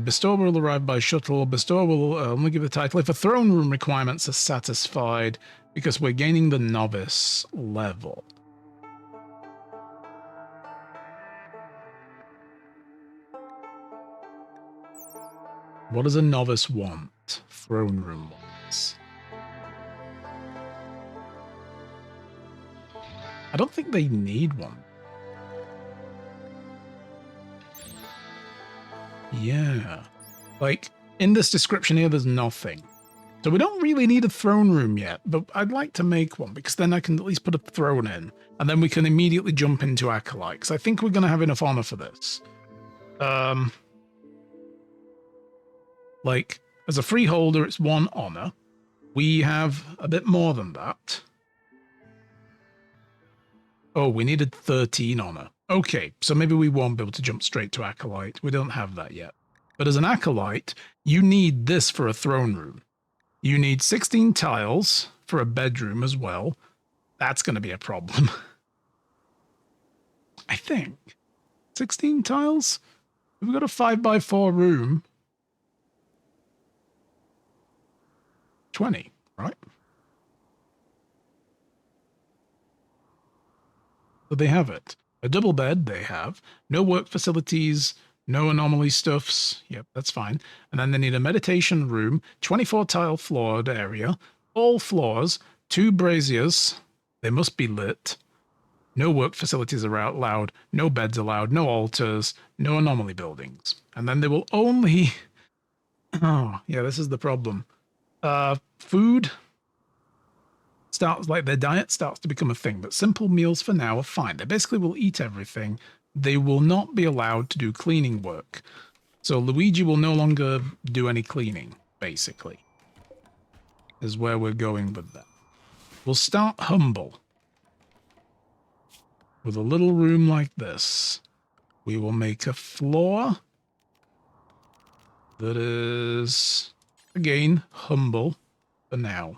A: Bestower will arrive by shuttle. Bestower will only give the title if a throne room requirements are satisfied, because we're gaining the novice level. What does a novice want? Throne room wants. I don't think they need one. Yeah. Like, in this description here, there's nothing. So we don't really need a throne room yet, but I'd like to make one, because then I can at least put a throne in, and then we can immediately jump into Acolyte, because I think we're going to have enough honor for this. Like, as a freeholder, it's 1 honor. We have a bit more than that. Oh, we needed 13 honor. Okay, so maybe we won't be able to jump straight to Acolyte. We don't have that yet. But as an Acolyte, you need this for a throne room. You need 16 tiles for a bedroom as well. That's going to be a problem. I think. 16 tiles? We've got a 5x4 room. 20, right? So they have it. A double bed, they have. No work facilities, no anomaly stuffs. Yep, that's fine. And then they need a meditation room, 24 tile floored area, all floors, 2 braziers. They must be lit. No work facilities are allowed, no beds allowed, no altars, no anomaly buildings. And then they will only... Oh, yeah, this is the problem. Food starts, like, their diet starts to become a thing, but simple meals for now are fine. They basically will eat everything. They will not be allowed to do cleaning work. So Luigi will no longer do any cleaning, basically, is where we're going with that. We'll start humble. With a little room like this. We will make a floor. that is, again, humble for now.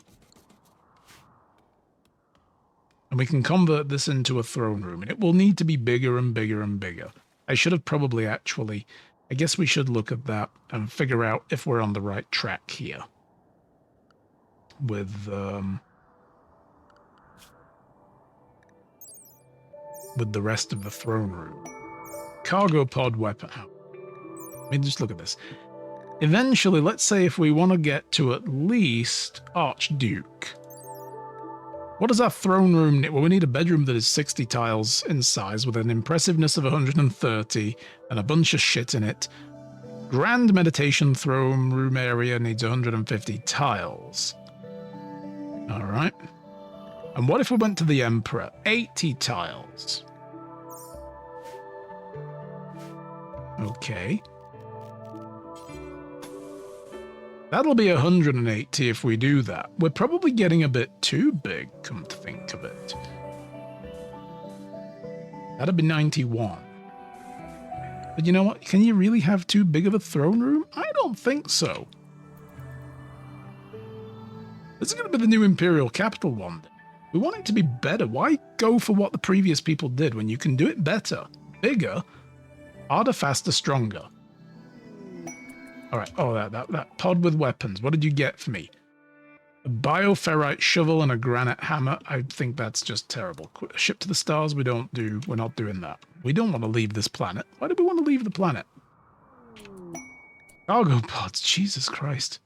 A: And we can convert this into a throne room, and it will need to be bigger and bigger and bigger. I should have probably actually, I guess we should look at that and figure out if we're on the right track here. With the rest of the throne room. Cargo pod weapon. I mean, just look at this. Eventually, let's say if we want to get to at least Archduke. What does our throne room need? Well, we need a bedroom that is 60 tiles in size with an impressiveness of 130 and a bunch of shit in it. Grand meditation throne room area needs 150 tiles. All right. And what if we went to the Emperor? 80 tiles. Okay. That'll be 180 if we do that. We're probably getting a bit too big, come to think of it. That'd be 91. But you know what? Can you really have too big of a throne room? I don't think so. This is going to be the new Imperial Capital one. We want it to be better. Why go for what the previous people did when you can do it better, bigger, harder, faster, stronger? All right. Oh, that pod with weapons. What did you get for me? A bioferrite shovel and a granite hammer. I think that's just terrible. Ship to the stars. We're not doing that. We don't want to leave this planet. Why do we want to leave the planet? Cargo pods. Jesus Christ.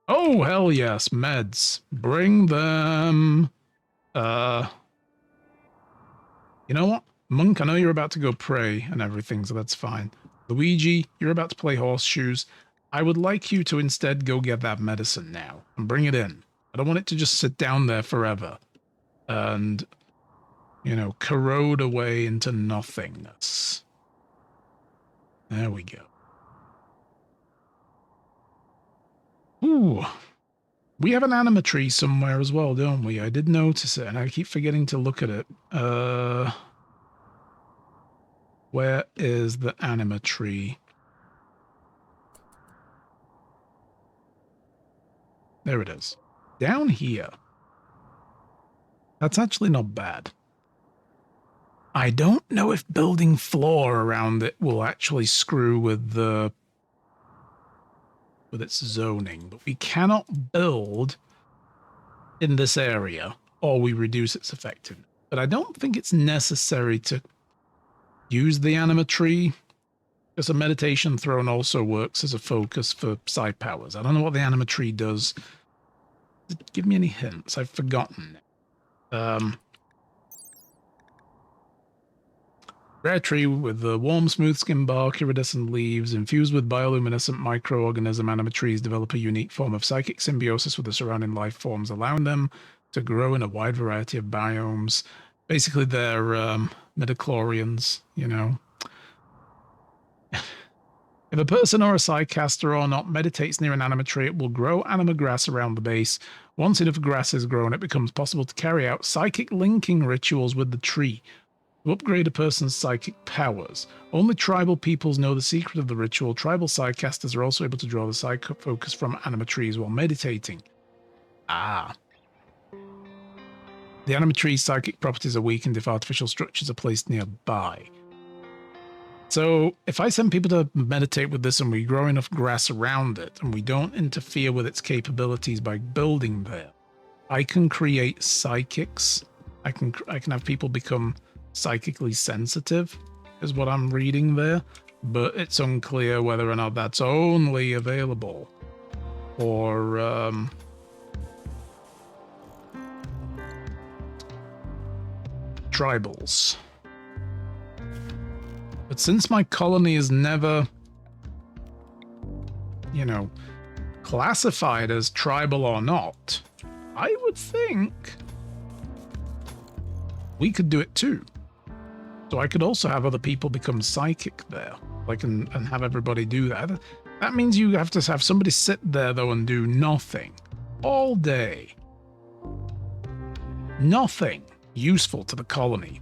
A: Oh, hell yes. Meds. Bring them. You know what? Monk, I know you're about to go pray and everything, so that's fine. Luigi, you're about to play horseshoes. I would like you to instead go get that medicine now and bring it in. I don't want it to just sit down there forever and, you know, corrode away into nothingness. There we go. Ooh. We have an animatree somewhere as well, don't we? I did notice it, and I keep forgetting to look at it. Where is the animatree? There it is. Down here. That's actually not bad. I don't know if building floor around it will actually screw with its zoning, but we cannot build in this area or we reduce its effectiveness. But I don't think it's necessary to use the animatree, because a meditation throne also works as a focus for side powers. I don't know what the animatree does. Give me any hints. I've forgotten. Rare tree with the warm, smooth skin bark, iridescent leaves, infused with bioluminescent microorganism. Animatrees develop a unique form of psychic symbiosis with the surrounding life forms, allowing them to grow in a wide variety of biomes. Basically, they're midichlorians, you know. If a person or a psycaster or not meditates near an animatree, it will grow anima grass around the base. Once enough grass is grown, it becomes possible to carry out psychic linking rituals with the tree to upgrade a person's psychic powers. Only tribal peoples know the secret of the ritual. Tribal psycasters are also able to draw the psychic focus from animatrees while meditating. Ah. The animatree's psychic properties are weakened if artificial structures are placed nearby. So if I send people to meditate with this and we grow enough grass around it and we don't interfere with its capabilities by building there, I can create psychics. I can have people become psychically sensitive, is what I'm reading there, but it's unclear whether or not that's only available for tribals. But since my colony is never, you know, classified as tribal or not, I would think we could do it too. So I could also have other people become psychic there, like and have everybody do that. That means you have to have somebody sit there though and do nothing all day. Nothing useful to the colony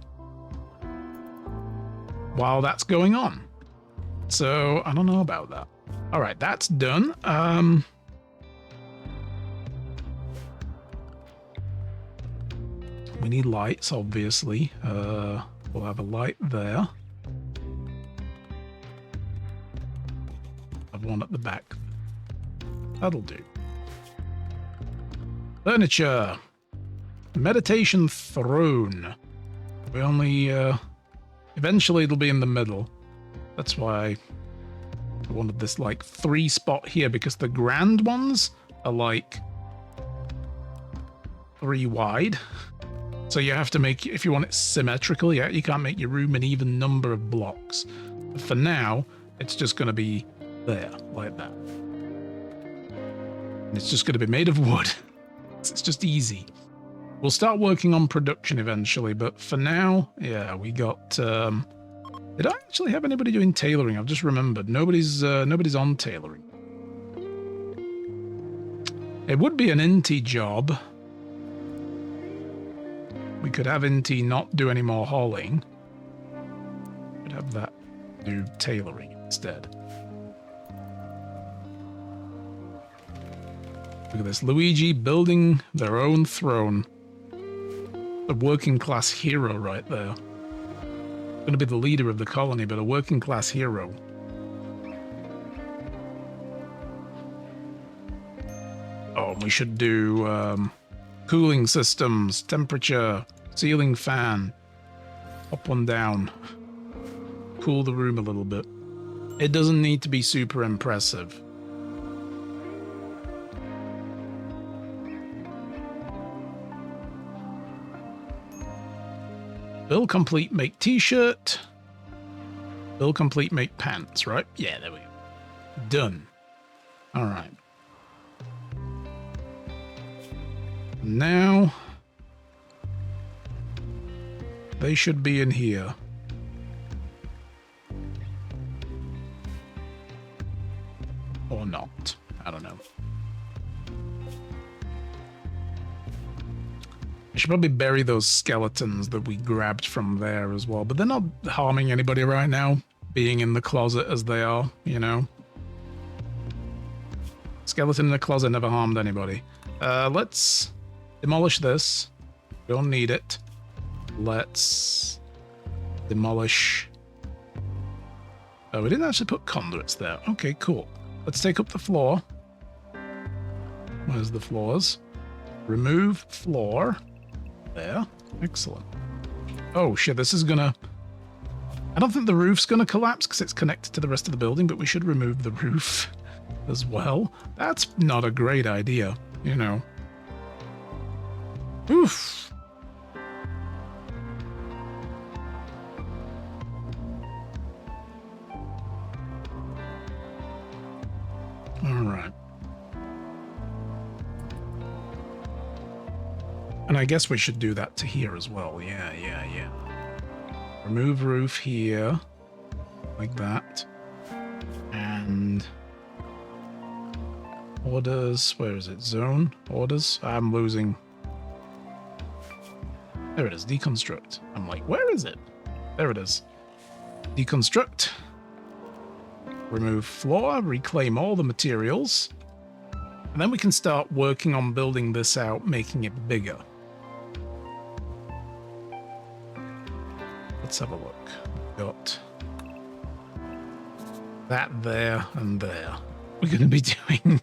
A: while that's going on. So I don't know about that. All right, that's done. We need lights, obviously. We'll have a light there. Have one at the back. That'll do. Furniture. Meditation throne. We only, eventually it'll be in the middle. That's why I wanted this, like, 3 spot here, because the grand ones are, like, 3 wide. So you have to make, if you want it symmetrical, yeah, you can't make your room an even number of blocks. But for now, it's just going to be there, like that. And it's just going to be made of wood. It's just easy. We'll start working on production eventually, but for now, yeah, we got... did I actually have anybody doing tailoring? I've just remembered. Nobody's on tailoring. It would be an Inti job. We could have Inti not do any more hauling. We'd have that do tailoring instead. Look at this. Luigi building their own throne. A working class hero right there. Going to be the leader of the colony, but a working class hero. Oh, and we should do cooling systems, temperature, ceiling fan, up and down. Cool the room a little bit. It doesn't need to be super impressive. Build complete, make t-shirt. Build complete, make pants, right? Yeah, there we go. Done. All right. Now, they should be in here. Or not. I don't know. I should probably bury those skeletons that we grabbed from there as well. But they're not harming anybody right now, being in the closet as they are, you know. Skeleton in the closet never harmed anybody. Let's demolish this. We don't need it. Let's demolish... Oh, we didn't actually put conduits there. Okay, cool. Let's take up the floor. Where's the floors? Remove floor. There. Excellent. Oh, shit, this is gonna... I don't think the roof's gonna collapse because it's connected to the rest of the building, but we should remove the roof as well. That's not a great idea, you know. Oof. All right. And I guess we should do that to here as well. Yeah. Remove roof here. Like that. And... orders. Where is it? Zone? Orders? I'm losing... There it is. Deconstruct. I'm like, where is it? There it is. Deconstruct. Remove floor. Reclaim all the materials. And then we can start working on building this out, making it bigger. Let's have a look. Got that there and there. We're going to be doing...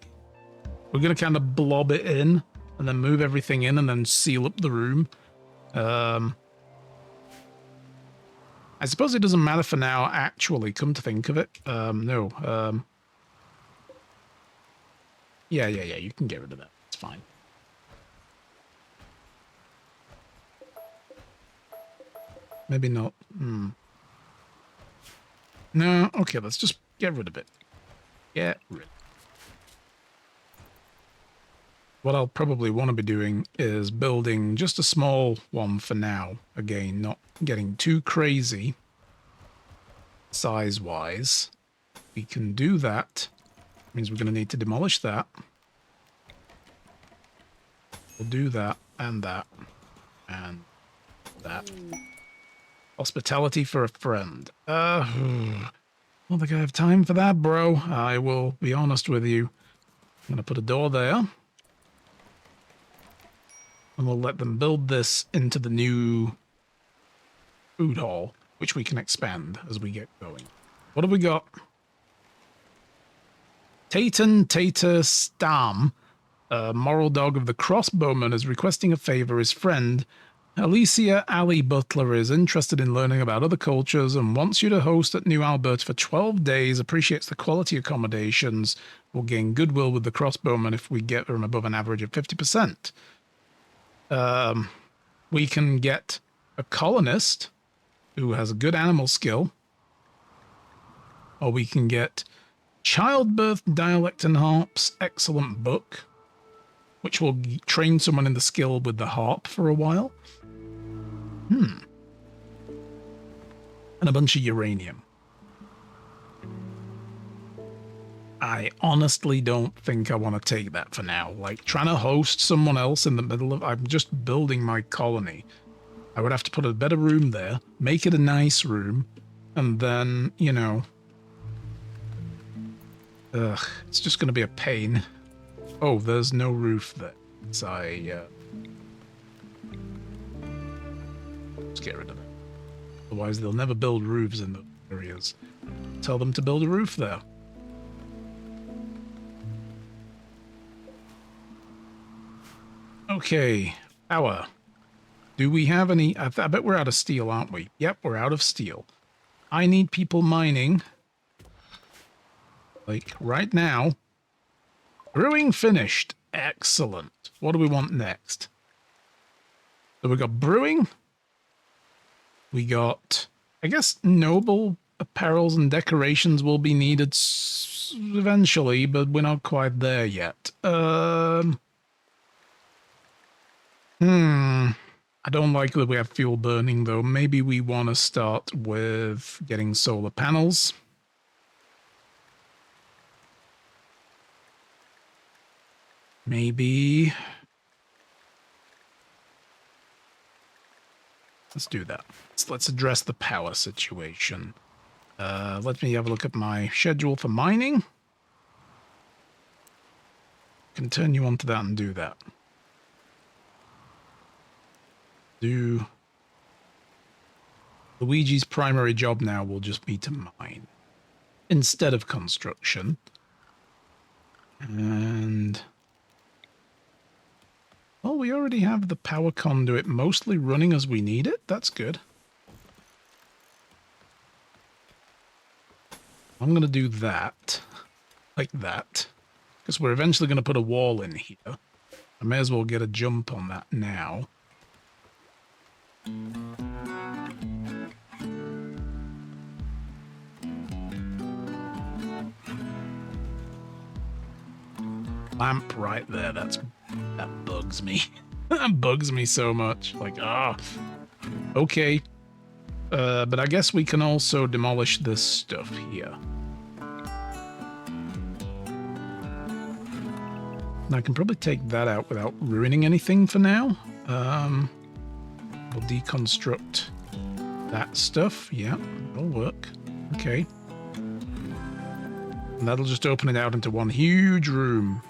A: We're going to kind of blob it in and then move everything in and then seal up the room. I suppose it doesn't matter for now, actually, come to think of it. No. Yeah, you can get rid of that. It's fine. Maybe not. No, okay, let's just get rid of it. Get rid. What I'll probably want to be doing is building just a small one for now. Again, not getting too crazy size-wise. We can do that. Means we're going to need to demolish that. We'll do that and that and that. Hospitality for a friend. Well, don't think I have time for that, bro. I will be honest with you. I'm going to put a door there. And we'll let them build this into the new food hall, which we can expand as we get going. What have we got? Tater Stam, moral dog of the crossbowman, is requesting a favor. His friend, Alicia Ali Butler, is interested in learning about other cultures and wants you to host at New Alberta for 12 days, appreciates the quality accommodations, will gain goodwill with the crossbowman if we get them above an average of 50%. We can get a colonist who has a good animal skill, or we can get Childbirth, Dialect and Harps, excellent book, which will train someone in the skill with the harp for a while. And a bunch of uranium. I honestly don't think I want to take that for now. Like, trying to host someone else in the middle of... I'm just building my colony. I would have to put a better room there, make it a nice room, and then, you know... Ugh, it's just going to be a pain. Oh, there's no roof there. So let's get rid of it. Otherwise, they'll never build roofs in those areas. Tell them to build a roof there. Okay, power. Do we have any... I bet we're out of steel, aren't we? Yep, we're out of steel. I need people mining... like, right now. Brewing finished. Excellent. What do we want next? So we got brewing. We got, I guess, noble apparels and decorations will be needed eventually, but we're not quite there yet. I don't like that we have fuel burning, though. Maybe we want to start with getting solar panels. Maybe... let's do that. Let's address the power situation. Let me have a look at my schedule for mining. Continue on to that and do that. Do... Luigi's primary job now will just be to mine instead of construction. And... well, we already have the power conduit mostly running as we need it. That's good. I'm going to do that. Like that. Because we're eventually going to put a wall in here. I may as well get a jump on that now. Lamp right there. That bugs me. That bugs me so much. Like, okay. But I guess we can also demolish this stuff here. And I can probably take that out without ruining anything for now. We'll deconstruct that stuff. Yeah, that'll work. Okay. And that'll just open it out into one huge room.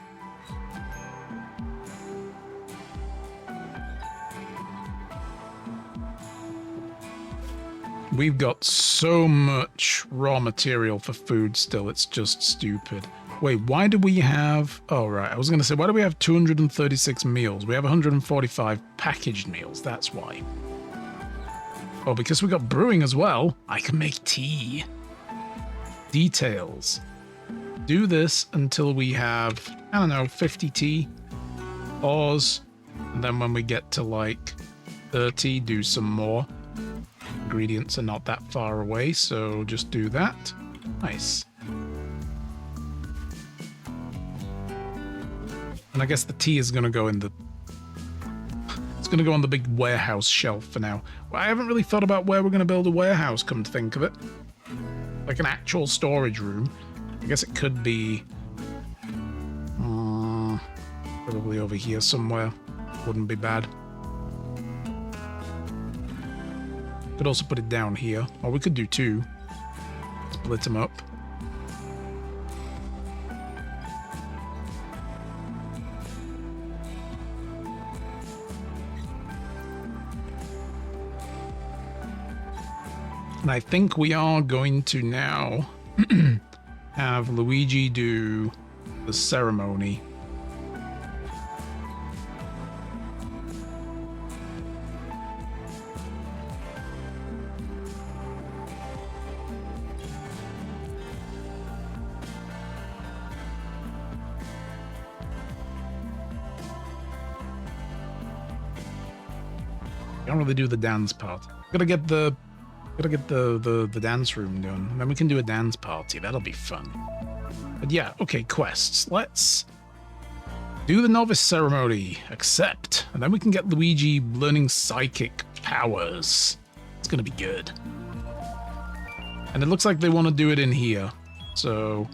A: We've got so much raw material for food still, it's just stupid. Wait, why do we have... oh, right, I was going to say, why do we have 236 meals? We have 145 packaged meals, that's why. Oh, because we got brewing as well, I can make tea. Details. Do this until we have, I don't know, 50 tea. Pause. And then when we get to, like, 30, do some more. Ingredients are not that far away, so just do that. Nice. And I guess the tea is going to go in the... it's going to go on the big warehouse shelf for now. Well, I haven't really thought about where we're going to build a warehouse, come to think of it. Like an actual storage room. I guess it could be... probably over here somewhere. Wouldn't be bad. Could also put it down here. Or we could do two. Split them up. And I think we are going to now have Luigi do the ceremony. Can't really do the dance part. Gotta get the dance room done. And then we can do a dance party. That'll be fun. But yeah, okay, quests. Let's do the novice ceremony. Accept. And then we can get Luigi learning psychic powers. It's gonna be good. And it looks like they want to do it in here. So,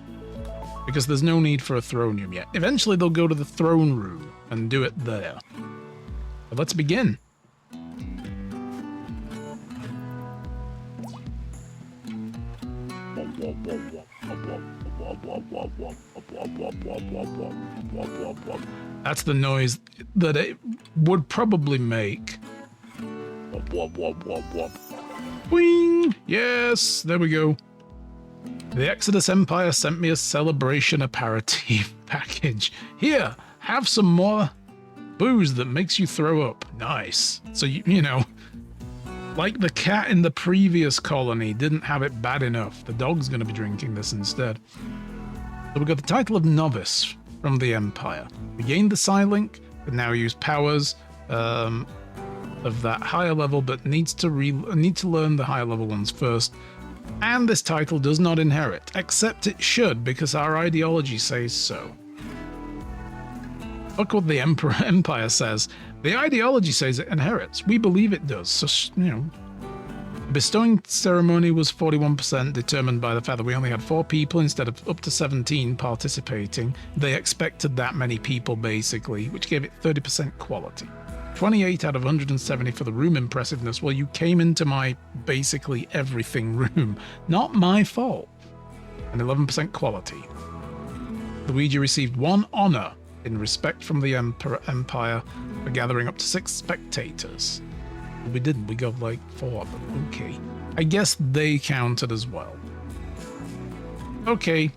A: because there's no need for a throne room yet. Eventually they'll go to the throne room and do it there. But let's begin. That's the noise that it would probably make. Boing! Yes, there we go. The Exodus Empire sent me a celebration aperitif package. Here, have some more booze that makes you throw up. Nice. So, you know, like the cat in the previous colony didn't have it bad enough. The dog's going to be drinking this instead. So we got the title of Novice from the Empire. We gained the Psylink, can now use powers of that higher level, but need to learn the higher level ones first. And this title does not inherit, except it should, because our ideology says so. Look what the Empire says. The ideology says it inherits. We believe it does. So, you know, bestowing ceremony was 41%, determined by the fact that we only had 4 people instead of up to 17 participating. They expected that many people, basically, which gave it 30% quality. 28 out of 170 for the room impressiveness. Well, you came into my basically everything room. Not my fault. And 11% quality. Luigi received 1 honor in respect from the Empire for gathering up to 6 spectators. We didn't, we got like 4, but okay. I guess they counted as well. Okay.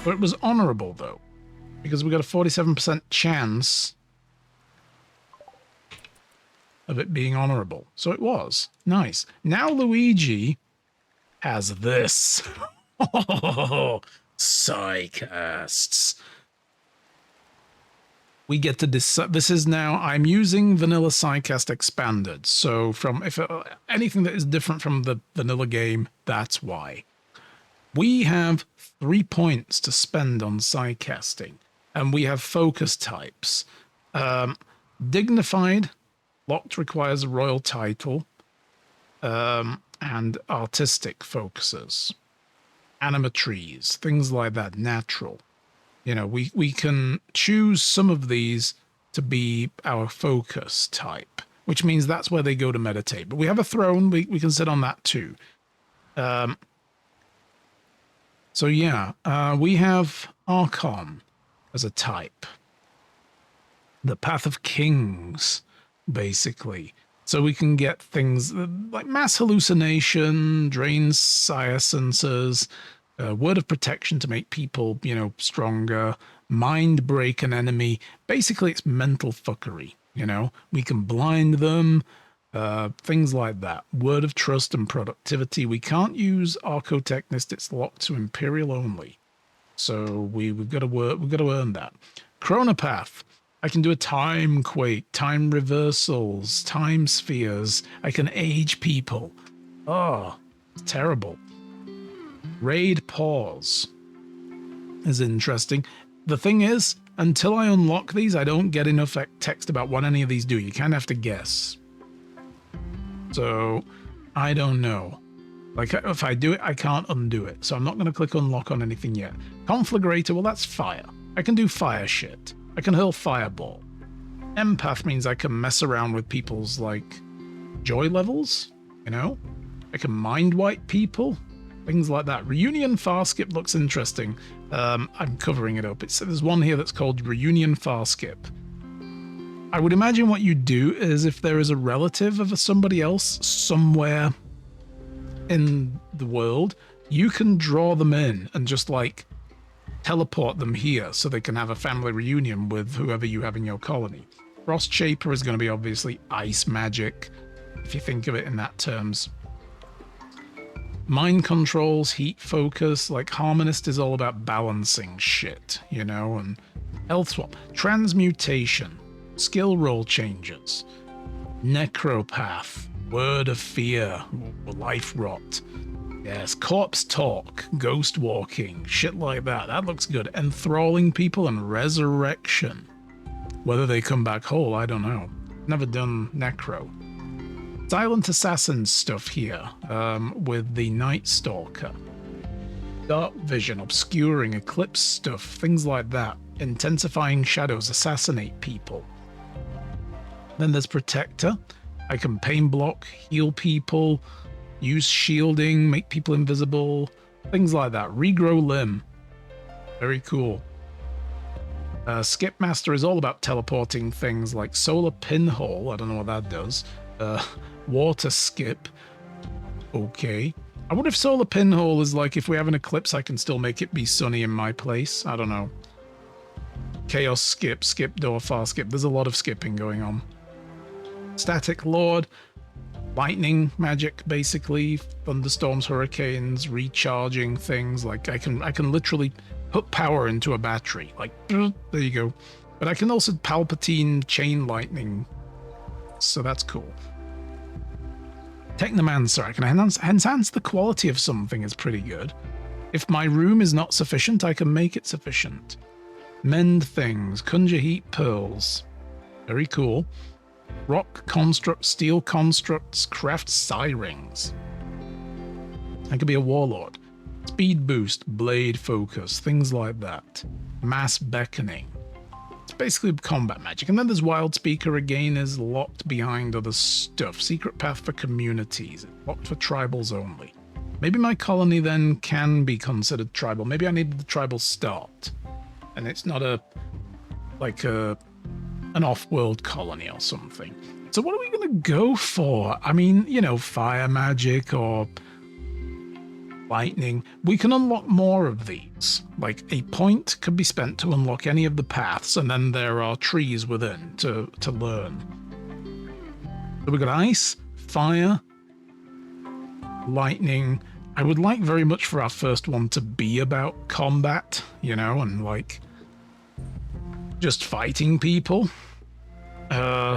A: But it was honorable though, because we got a 47% chance of it being honorable. So it was. Nice. Now Luigi has this. Oh, Psycasts. We get to decide. This is now, I'm using Vanilla Psycast Expanded. So from anything that is different from the vanilla game, that's why. We have 3 points to spend on Psycasting, and we have focus types. Dignified, locked requires a royal title, and artistic focuses. Animatries, things like that, natural. You know, we can choose some of these to be our focus type, which means that's where they go to meditate. But we have a throne, we can sit on that too. So yeah, we have Archon as a type. The Path of Kings, basically. So we can get things like mass hallucination, drains sciences, word of protection to make people, you know, stronger, mind break an enemy. Basically, it's mental fuckery, you know. We can blind them, things like that. Word of trust and productivity. We can't use Archotechnist. It's locked to Imperial only. So we've got to earn that. Chronopath. I can do a time quake, time reversals, time spheres. I can age people. Oh, terrible. Raid pause is interesting. The thing is, until I unlock these, I don't get enough text about what any of these do. You kind of have to guess. So, I don't know. Like, if I do it, I can't undo it. So I'm not going to click unlock on anything yet. Conflagrator, well, that's fire. I can do fire shit. I can hurl fireball. Empath means I can mess around with people's, like, joy levels, you know? I can mind wipe people, things like that. Reunion Far Skip looks interesting. I'm covering it up. There's one here that's called Reunion Far Skip. I would imagine what you do is if there is a relative of somebody else somewhere in the world, you can draw them in and just like teleport them here so they can have a family reunion with whoever you have in your colony. Frost Shaper is going to be obviously ice magic, if you think of it in that terms. Mind controls, heat focus, like Harmonist is all about balancing shit, you know, and health swap. Transmutation, skill roll changes, Necropath, Word of Fear, Life Rot. Yes, corpse talk, ghost walking, shit like that. That looks good. Enthralling people and resurrection. Whether they come back whole, I don't know. Never done Necro. Silent Assassin stuff here with the Night Stalker. Dark Vision, Obscuring, Eclipse stuff, things like that. Intensifying Shadows, Assassinate people. Then there's Protector. I can pain block, heal people, use shielding, make people invisible, things like that. Regrow limb. Very cool. Skip Master is all about teleporting things like Solar Pinhole. I don't know what that does. Water Skip. Okay. I wonder if Solar Pinhole is like if we have an eclipse, I can still make it be sunny in my place. I don't know. Chaos Skip, Skip Door, Far Skip. There's a lot of skipping going on. Static Lord. Lightning magic, basically. Thunderstorms, hurricanes, recharging things. Like I can literally put power into a battery. Like, there you go. But I can also Palpatine chain lightning. So that's cool. Technomancer, I can enhance the quality of something is pretty good. If my room is not sufficient, I can make it sufficient. Mend things, conjure heat pearls. Very cool. Rock constructs, steel constructs, craft psi rings. I could be a warlord. Speed boost, blade focus, things like that. Mass beckoning. It's basically combat magic. And then there's Wild Speaker again, is locked behind other stuff. Secret path for communities, locked for tribals only. Maybe my colony then can be considered tribal. Maybe I needed the tribal start. And it's not an off-world colony or something. So what are we going to go for? I mean, you know, fire magic or lightning. We can unlock more of these. Like a point could be spent to unlock any of the paths, and then there are trees within to learn. So we've got ice, fire, lightning. I would like very much for our first one to be about combat, you know, and like just fighting people.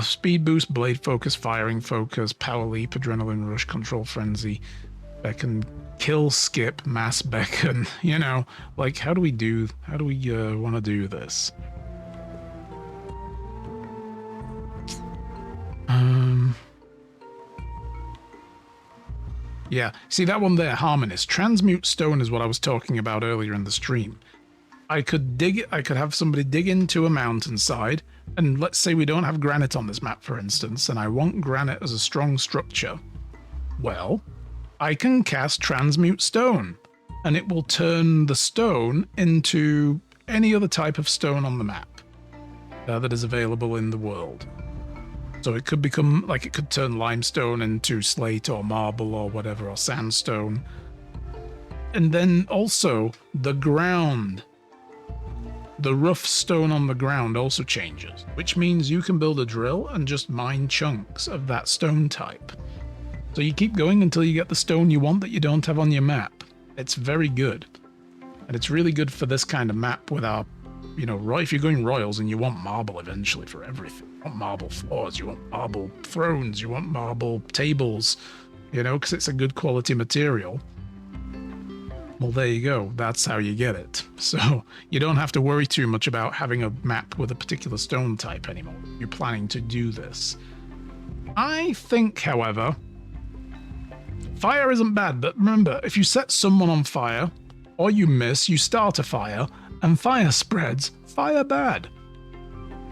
A: Speed boost, blade focus, firing focus, power leap, adrenaline rush, control frenzy, beckon, kill, skip, mass beckon. You know, like how do we want to do this? Yeah, see that one there, Harmonist. Transmute stone is what I was talking about earlier in the stream. I could have somebody dig into a mountainside, and let's say we don't have granite on this map, for instance, and I want granite as a strong structure. Well, I can cast Transmute Stone, and it will turn the stone into any other type of stone on the map that is available in the world. So it could become, like it could turn limestone into slate or marble or whatever, or sandstone. And then also the ground. The rough stone on the ground also changes, which means you can build a drill and just mine chunks of that stone type. So you keep going until you get the stone you want that you don't have on your map. It's very good. And it's really good for this kind of map with our, you know, if you're going royals and you want marble eventually for everything. You want marble floors, you want marble thrones, you want marble tables, you know, because it's a good quality material. Well, there you go. That's how you get it. So you don't have to worry too much about having a map with a particular stone type anymore. You're planning to do this. I think, however, fire isn't bad, but remember, if you set someone on fire, or you miss, you start a fire, and fire spreads, fire bad.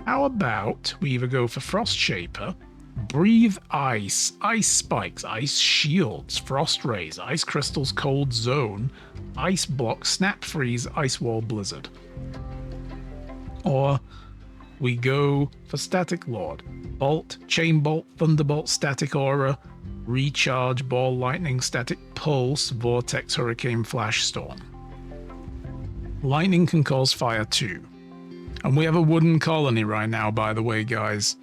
A: How about we either go for Frost Shaper, Breathe Ice, Ice Spikes, Ice Shields, Frost Rays, Ice Crystals, Cold Zone, Ice Block, Snap Freeze, Ice Wall Blizzard. Or we go for Static Lord. Bolt, Chain Bolt, Thunderbolt, Static Aura, Recharge, Ball, Lightning, Static Pulse, Vortex, Hurricane, Flash Storm. Lightning can cause fire too. And we have a wooden colony right now, by the way, guys.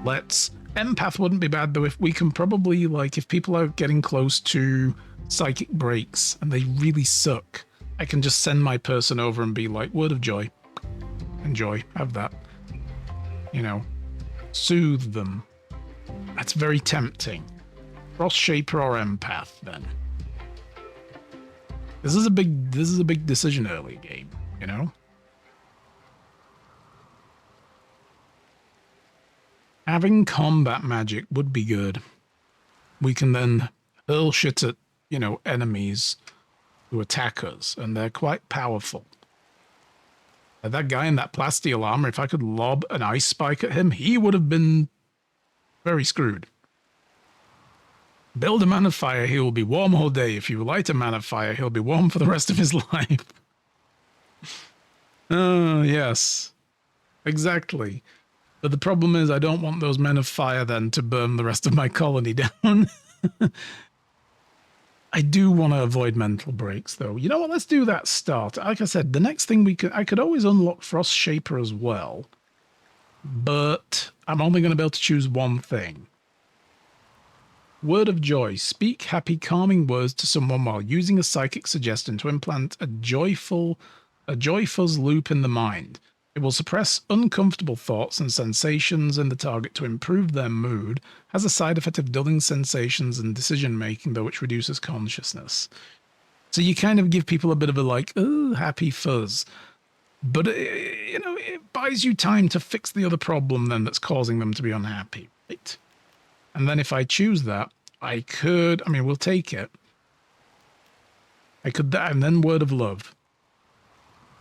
A: Empath wouldn't be bad, though, if we can probably, like, if people are getting close to psychic breaks and they really suck, I can just send my person over and be like, word of joy. Enjoy. Have that. You know, soothe them. That's very tempting. Frost Shaper or Empath, then. This is a big decision early game, you know? Having combat magic would be good. We can then hurl shit at, you know, enemies who attack us, and they're quite powerful. That guy in that plasteel armor, if I could lob an ice spike at him, he would have been very screwed. Build a man of fire, he will be warm all day. If you light a man of fire, he'll be warm for the rest of his life. Oh, yes. Exactly. But the problem is I don't want those men of fire then to burn the rest of my colony down. I do want to avoid mental breaks, though. You know what? Let's do that start. Like I said, the next thing I could always unlock Frost Shaper as well. But I'm only going to be able to choose one thing. Word of joy. Speak happy, calming words to someone while using a psychic suggestion to implant a joyful loop in the mind. It will suppress uncomfortable thoughts and sensations in the target to improve their mood, has a side effect of dulling sensations and decision-making, though, which reduces consciousness. So you kind of give people a bit of a, like, oh, happy fuzz. But, you know, it buys you time to fix the other problem then that's causing them to be unhappy, right? And then if I choose that, I mean, we'll take it. And then word of love.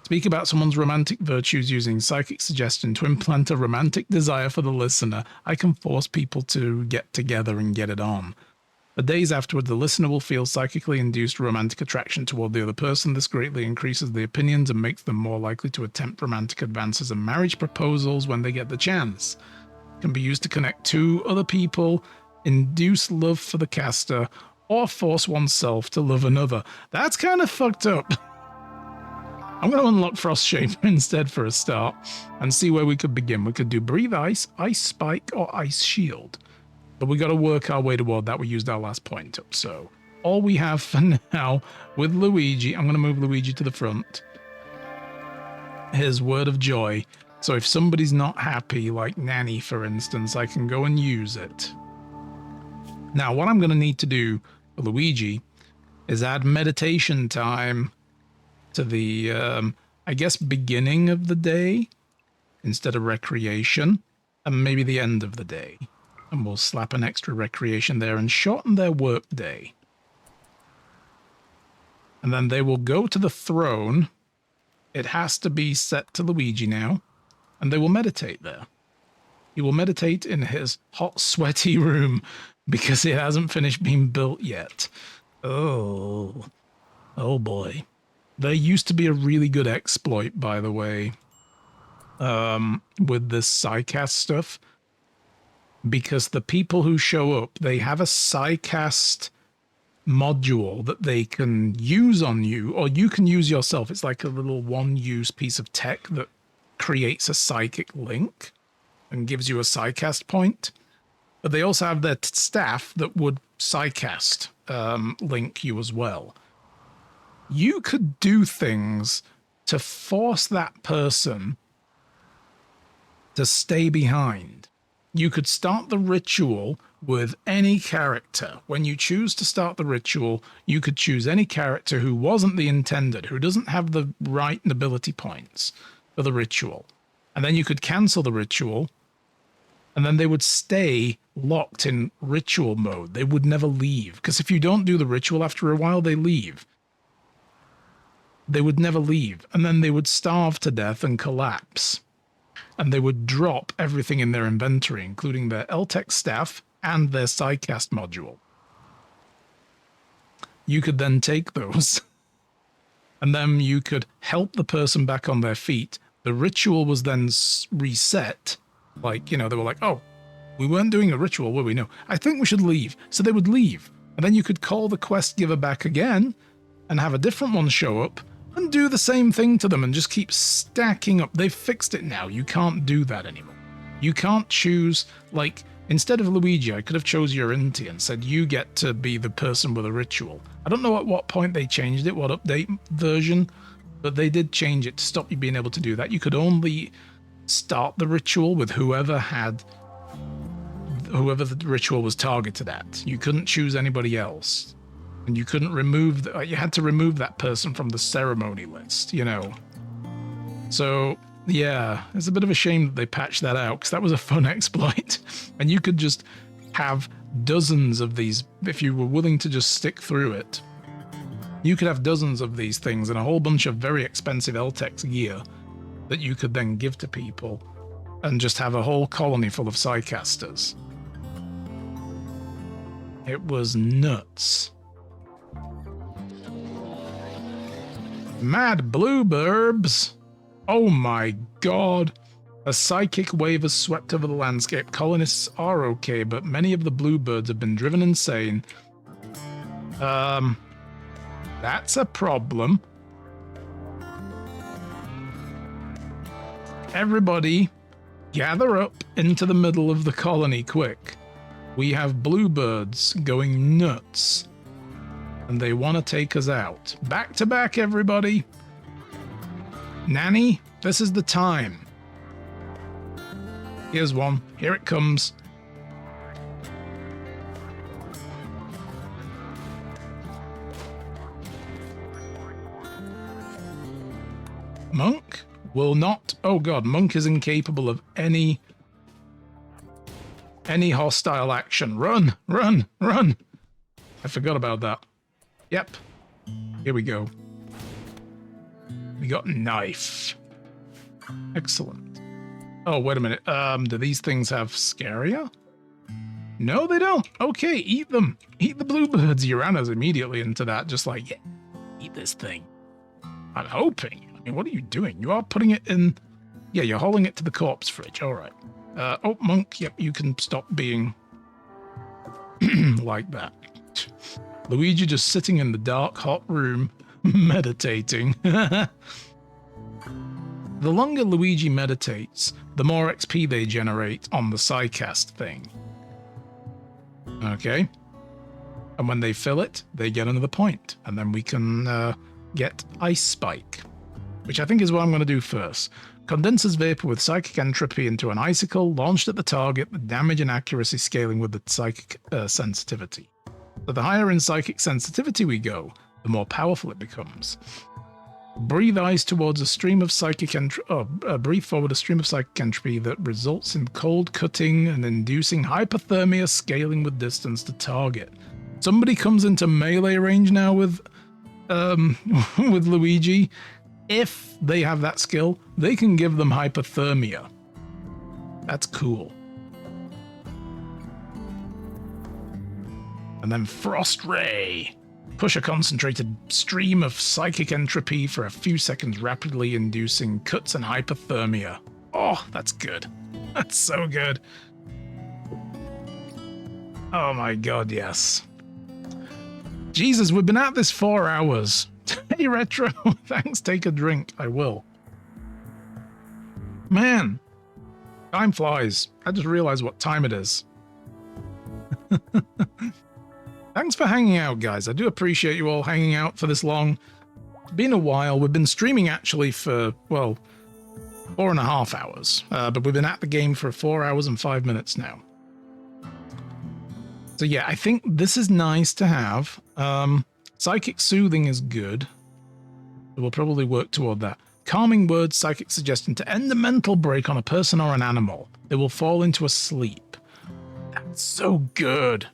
A: Speak about someone's romantic virtues using psychic suggestion to implant a romantic desire for the listener. I can force people to get together and get it on. For days afterward, the listener will feel psychically induced romantic attraction toward the other person. This greatly increases the opinions and makes them more likely to attempt romantic advances and marriage proposals when they get the chance. It can be used to connect two other people, induce love for the caster, or force oneself to love another. That's kind of fucked up. I'm going to unlock Frost Shaper instead for a start and see where we could begin. We could do Breathe Ice, Ice Spike, or Ice Shield. But we got to work our way toward that. We used our last point up. So all we have for now with Luigi, I'm going to move Luigi to the front. His Word of Joy. So if somebody's not happy, like Nanny, for instance, I can go and use it. Now, what I'm going to need to do for Luigi is add meditation time to the, I guess, beginning of the day instead of recreation, and maybe the end of the day. And we'll slap an extra recreation there and shorten their work day. And then they will go to the throne. It has to be set to Luigi now, and they will meditate there. He will meditate in his hot, sweaty room because it hasn't finished being built yet. Oh boy. There used to be a really good exploit, by the way, with this Psycast stuff, because the people who show up, they have a Psycast module that they can use on you, or you can use yourself. It's like a little one-use piece of tech that creates a psychic link and gives you a Psycast point. But they also have their staff that would Psycast link you as well. You could do things to force that person to stay behind. You could start the ritual with any character. When you choose to start the ritual, you could choose any character who wasn't the intended, who doesn't have the right nobility points for the ritual. And then you could cancel the ritual, and then they would stay locked in ritual mode. They would never leave, because if you don't do the ritual after a while, they leave. They would never leave, and then they would starve to death and collapse. And they would drop everything in their inventory, including their LTEC staff and their Psycast module. You could then take those, and then you could help the person back on their feet The ritual was then reset. Like, you know, they were like, oh, we weren't doing a ritual, were we? No, I think we should leave. So they would leave. And then you could call the quest giver back again and have a different one show up and do the same thing to them and just keep stacking up. They've fixed it now. You can't do that anymore. You can't choose, like, instead of Luigi, I could have chose Urinti and said, you get to be the person with a ritual. I don't know at what point they changed it, what update version, but they did change it to stop you being able to do that. You could only start the ritual with whoever the ritual was targeted at. You couldn't choose anybody else. And you couldn't remove, you had to remove that person from the ceremony list, you know. So, yeah, it's a bit of a shame that they patched that out, because that was a fun exploit. And you could just have dozens of these, if you were willing to just stick through it. You could have dozens of these things and a whole bunch of very expensive Eltex gear that you could then give to people and just have a whole colony full of Psycasters. It was nuts. Mad blueburbs! Oh my god! A psychic wave has swept over the landscape. Colonists are okay, but many of the bluebirds have been driven insane. That's a problem. Everybody, gather up into the middle of the colony quick. We have bluebirds going nuts. And they want to take us out. Back to back, everybody. Nanny, this is the time. Here's one. Here it comes. Monk will not... Oh god, Monk is incapable of any hostile action. Run, run, run. I forgot about that. Yep. Here we go. We got knife. Excellent. Oh, wait a minute. Do these things have Scaria? No, they don't. Okay, eat them. Eat the bluebirds. Urana's immediately into that, just like, yeah, eat this thing. I'm hoping. I mean, what are you doing? You are putting it in... Yeah, you're hauling it to the corpse fridge. All right. Oh, Monk, yep, you can stop being like that. Luigi just sitting in the dark, hot room, meditating. The longer Luigi meditates, the more XP they generate on the Psycast thing. Okay. And when they fill it, they get another point. And then we can get Ice Spike, which I think is what I'm going to do first. Condenses vapor with psychic entropy into an icicle launched at the target, the damage and accuracy scaling with the psychic sensitivity. So the higher in psychic sensitivity we go, the more powerful it becomes. Breathe ice towards a stream of psychic breathe forward a stream of psychic entropy that results in cold cutting and inducing hypothermia scaling with distance to target. Somebody comes into melee range now with Luigi. If they have that skill, they can give them hypothermia. That's cool. And then Frost Ray. Push a concentrated stream of psychic entropy for a few seconds, rapidly inducing cuts and hypothermia. Oh, that's good. That's so good. Oh my god, yes. Jesus, we've been at this 4 hours. Hey, Retro, thanks, take a drink. I will. Man, time flies. I just realized what time it is. Thanks for hanging out, guys. I do appreciate you all hanging out for this long. It's been a while. We've been streaming actually for, well, 4.5 hours. But we've been at the game for 4 hours and 5 minutes now. So yeah, I think this is nice to have. Psychic Soothing is good. We'll probably work toward that. Calming words, psychic suggestion to end a mental break on a person or an animal. They will fall into a sleep. That's so good.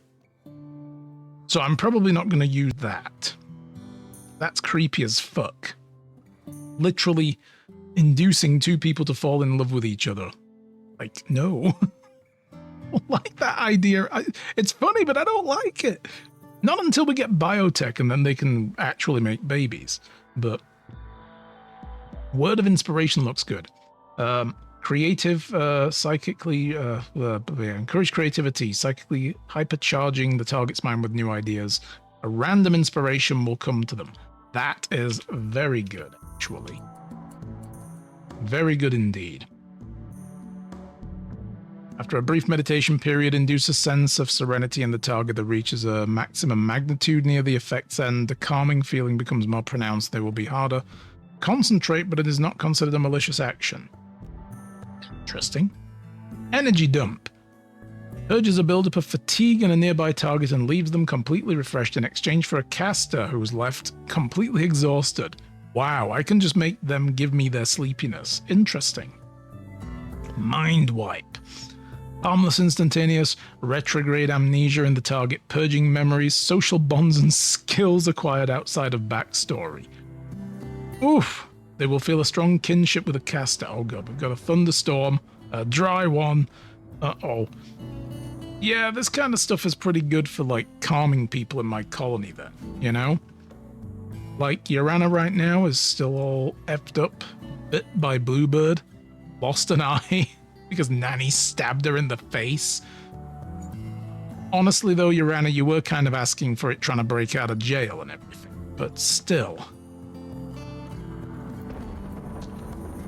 A: So I'm probably not going to use that. That's creepy as fuck. Literally inducing two people to fall in love with each other. Like, no. I don't like that idea. It's funny, but I don't like it. Not until we get biotech and then they can actually make babies. But Word of inspiration looks good. Creative, psychically, encourage creativity, psychically hypercharging the target's mind with new ideas. A random inspiration will come to them. That is very good, actually. Very good indeed. After a brief meditation period, induce a sense of serenity in the target that reaches a maximum magnitude near the effect's end. The calming feeling becomes more pronounced. They will be harder. Concentrate, but it is not considered a malicious action. Interesting. Energy dump. Urges a buildup of fatigue in a nearby target and leaves them completely refreshed in exchange for a caster who is left completely exhausted. Wow, I can just make them give me their sleepiness. Interesting. Mind wipe. Harmless instantaneous retrograde amnesia in the target, purging memories, social bonds, and skills acquired outside of backstory. Oof. They will feel a strong kinship with a caster. Oh god, we've got a thunderstorm, a dry one. Uh-oh. Yeah, this kind of stuff is pretty good for, like, calming people in my colony then, you know? Like, Yorana right now is still all effed up, bit by Bluebird, lost an eye because Nanny stabbed her in the face. Honestly, though, Yorana, you were kind of asking for it trying to break out of jail and everything, but still.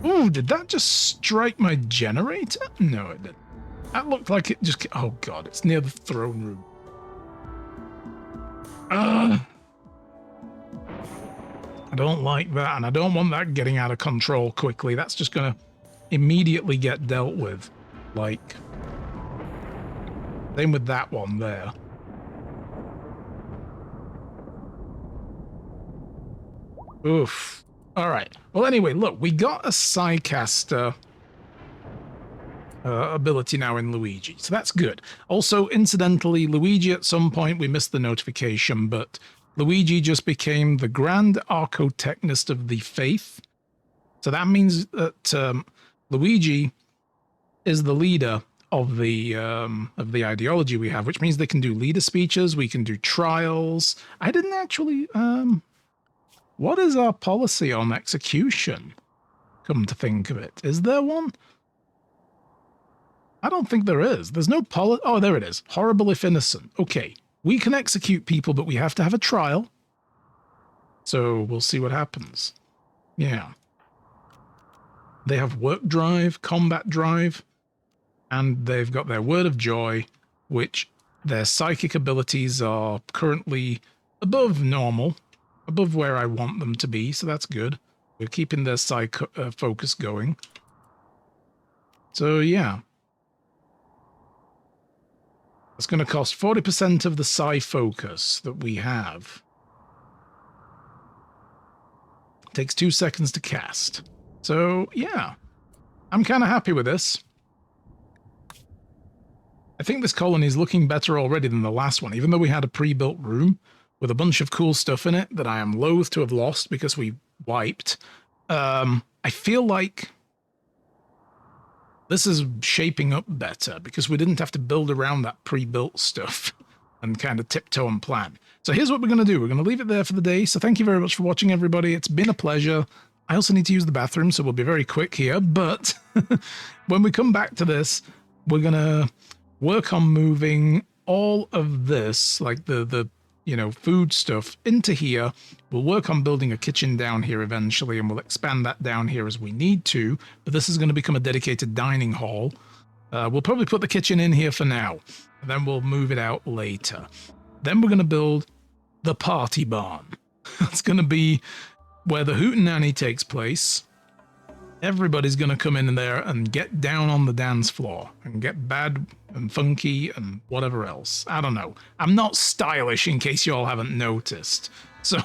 A: Ooh, did that just strike my generator? No, it didn't. That looked like it just... Oh, God, it's near the throne room. I don't like that, and I don't want that getting out of control quickly. That's just going to immediately get dealt with. Like... Same with that one there. Oof. All right. Well, anyway, look, we got a Psycaster ability now in Luigi, so that's good. Also, incidentally, Luigi at some point, we missed the notification, but Luigi just became the Grand Archotechnist of the Faith. So that means that Luigi is the leader of the ideology we have, which means they can do leader speeches, we can do trials. I didn't actually... What is our policy on execution? Come to think of it. Is there one? I don't think there is. There's no policy. Oh, there it is. Horrible if innocent. Okay. We can execute people, but we have to have a trial. So we'll see what happens. Yeah. They have work drive, combat drive, and they've got their word of joy, which their psychic abilities are currently above normal. Above where I want them to be, so that's good. We're keeping their psych focus going. So, yeah. It's going to cost 40% of the psi focus that we have. Takes 2 seconds to cast. So, yeah. I'm kind of happy with this. I think this colony is looking better already than the last one, even though we had a pre-built room with a bunch of cool stuff in it that I am loath to have lost because we wiped. I feel like this is shaping up better because we didn't have to build around that pre-built stuff and kind of tiptoe and plan. So here's what we're going to do. We're going to leave it there for the day. So thank you very much for watching, everybody. It's been a pleasure. I also need to use the bathroom, so we'll be very quick here. But when we come back to this, we're going to work on moving all of this, like the food stuff into here. We'll work on building a kitchen down here eventually, and we'll expand that down here as we need to, but this is going to become a dedicated dining hall. We'll probably put the kitchen in here for now, and then we'll move it out later. Then we're going to build the party barn. It's going to be where the hootenanny takes place. Everybody's going to come in there and get down on the dance floor and get bad and funky and whatever else. I don't know. I'm not stylish, in case you all haven't noticed. So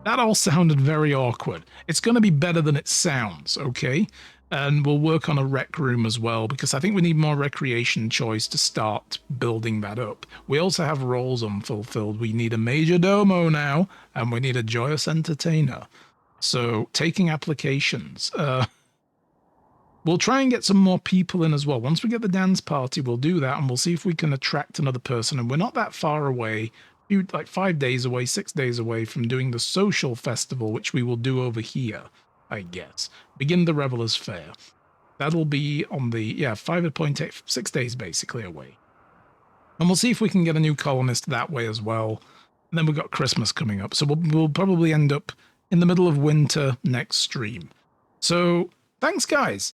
A: that all sounded very awkward. It's going to be better than it sounds, okay? And we'll work on a rec room as well, because I think we need more recreation choice to start building that up. We also have roles unfulfilled. We need a major domo now, and we need a joyous entertainer. So, taking applications. We'll try and get some more people in as well. Once we get the dance party, we'll do that, and we'll see if we can attract another person. And we're not that far away, like 5 days away, 6 days away from doing the social festival, which we will do over here. I guess. Begin the Revelers Fair. That'll be on the, 5.8, 6 days basically away. And we'll see if we can get a new colonist that way as well. And then we've got Christmas coming up. So we'll probably end up in the middle of winter next stream. So thanks, guys.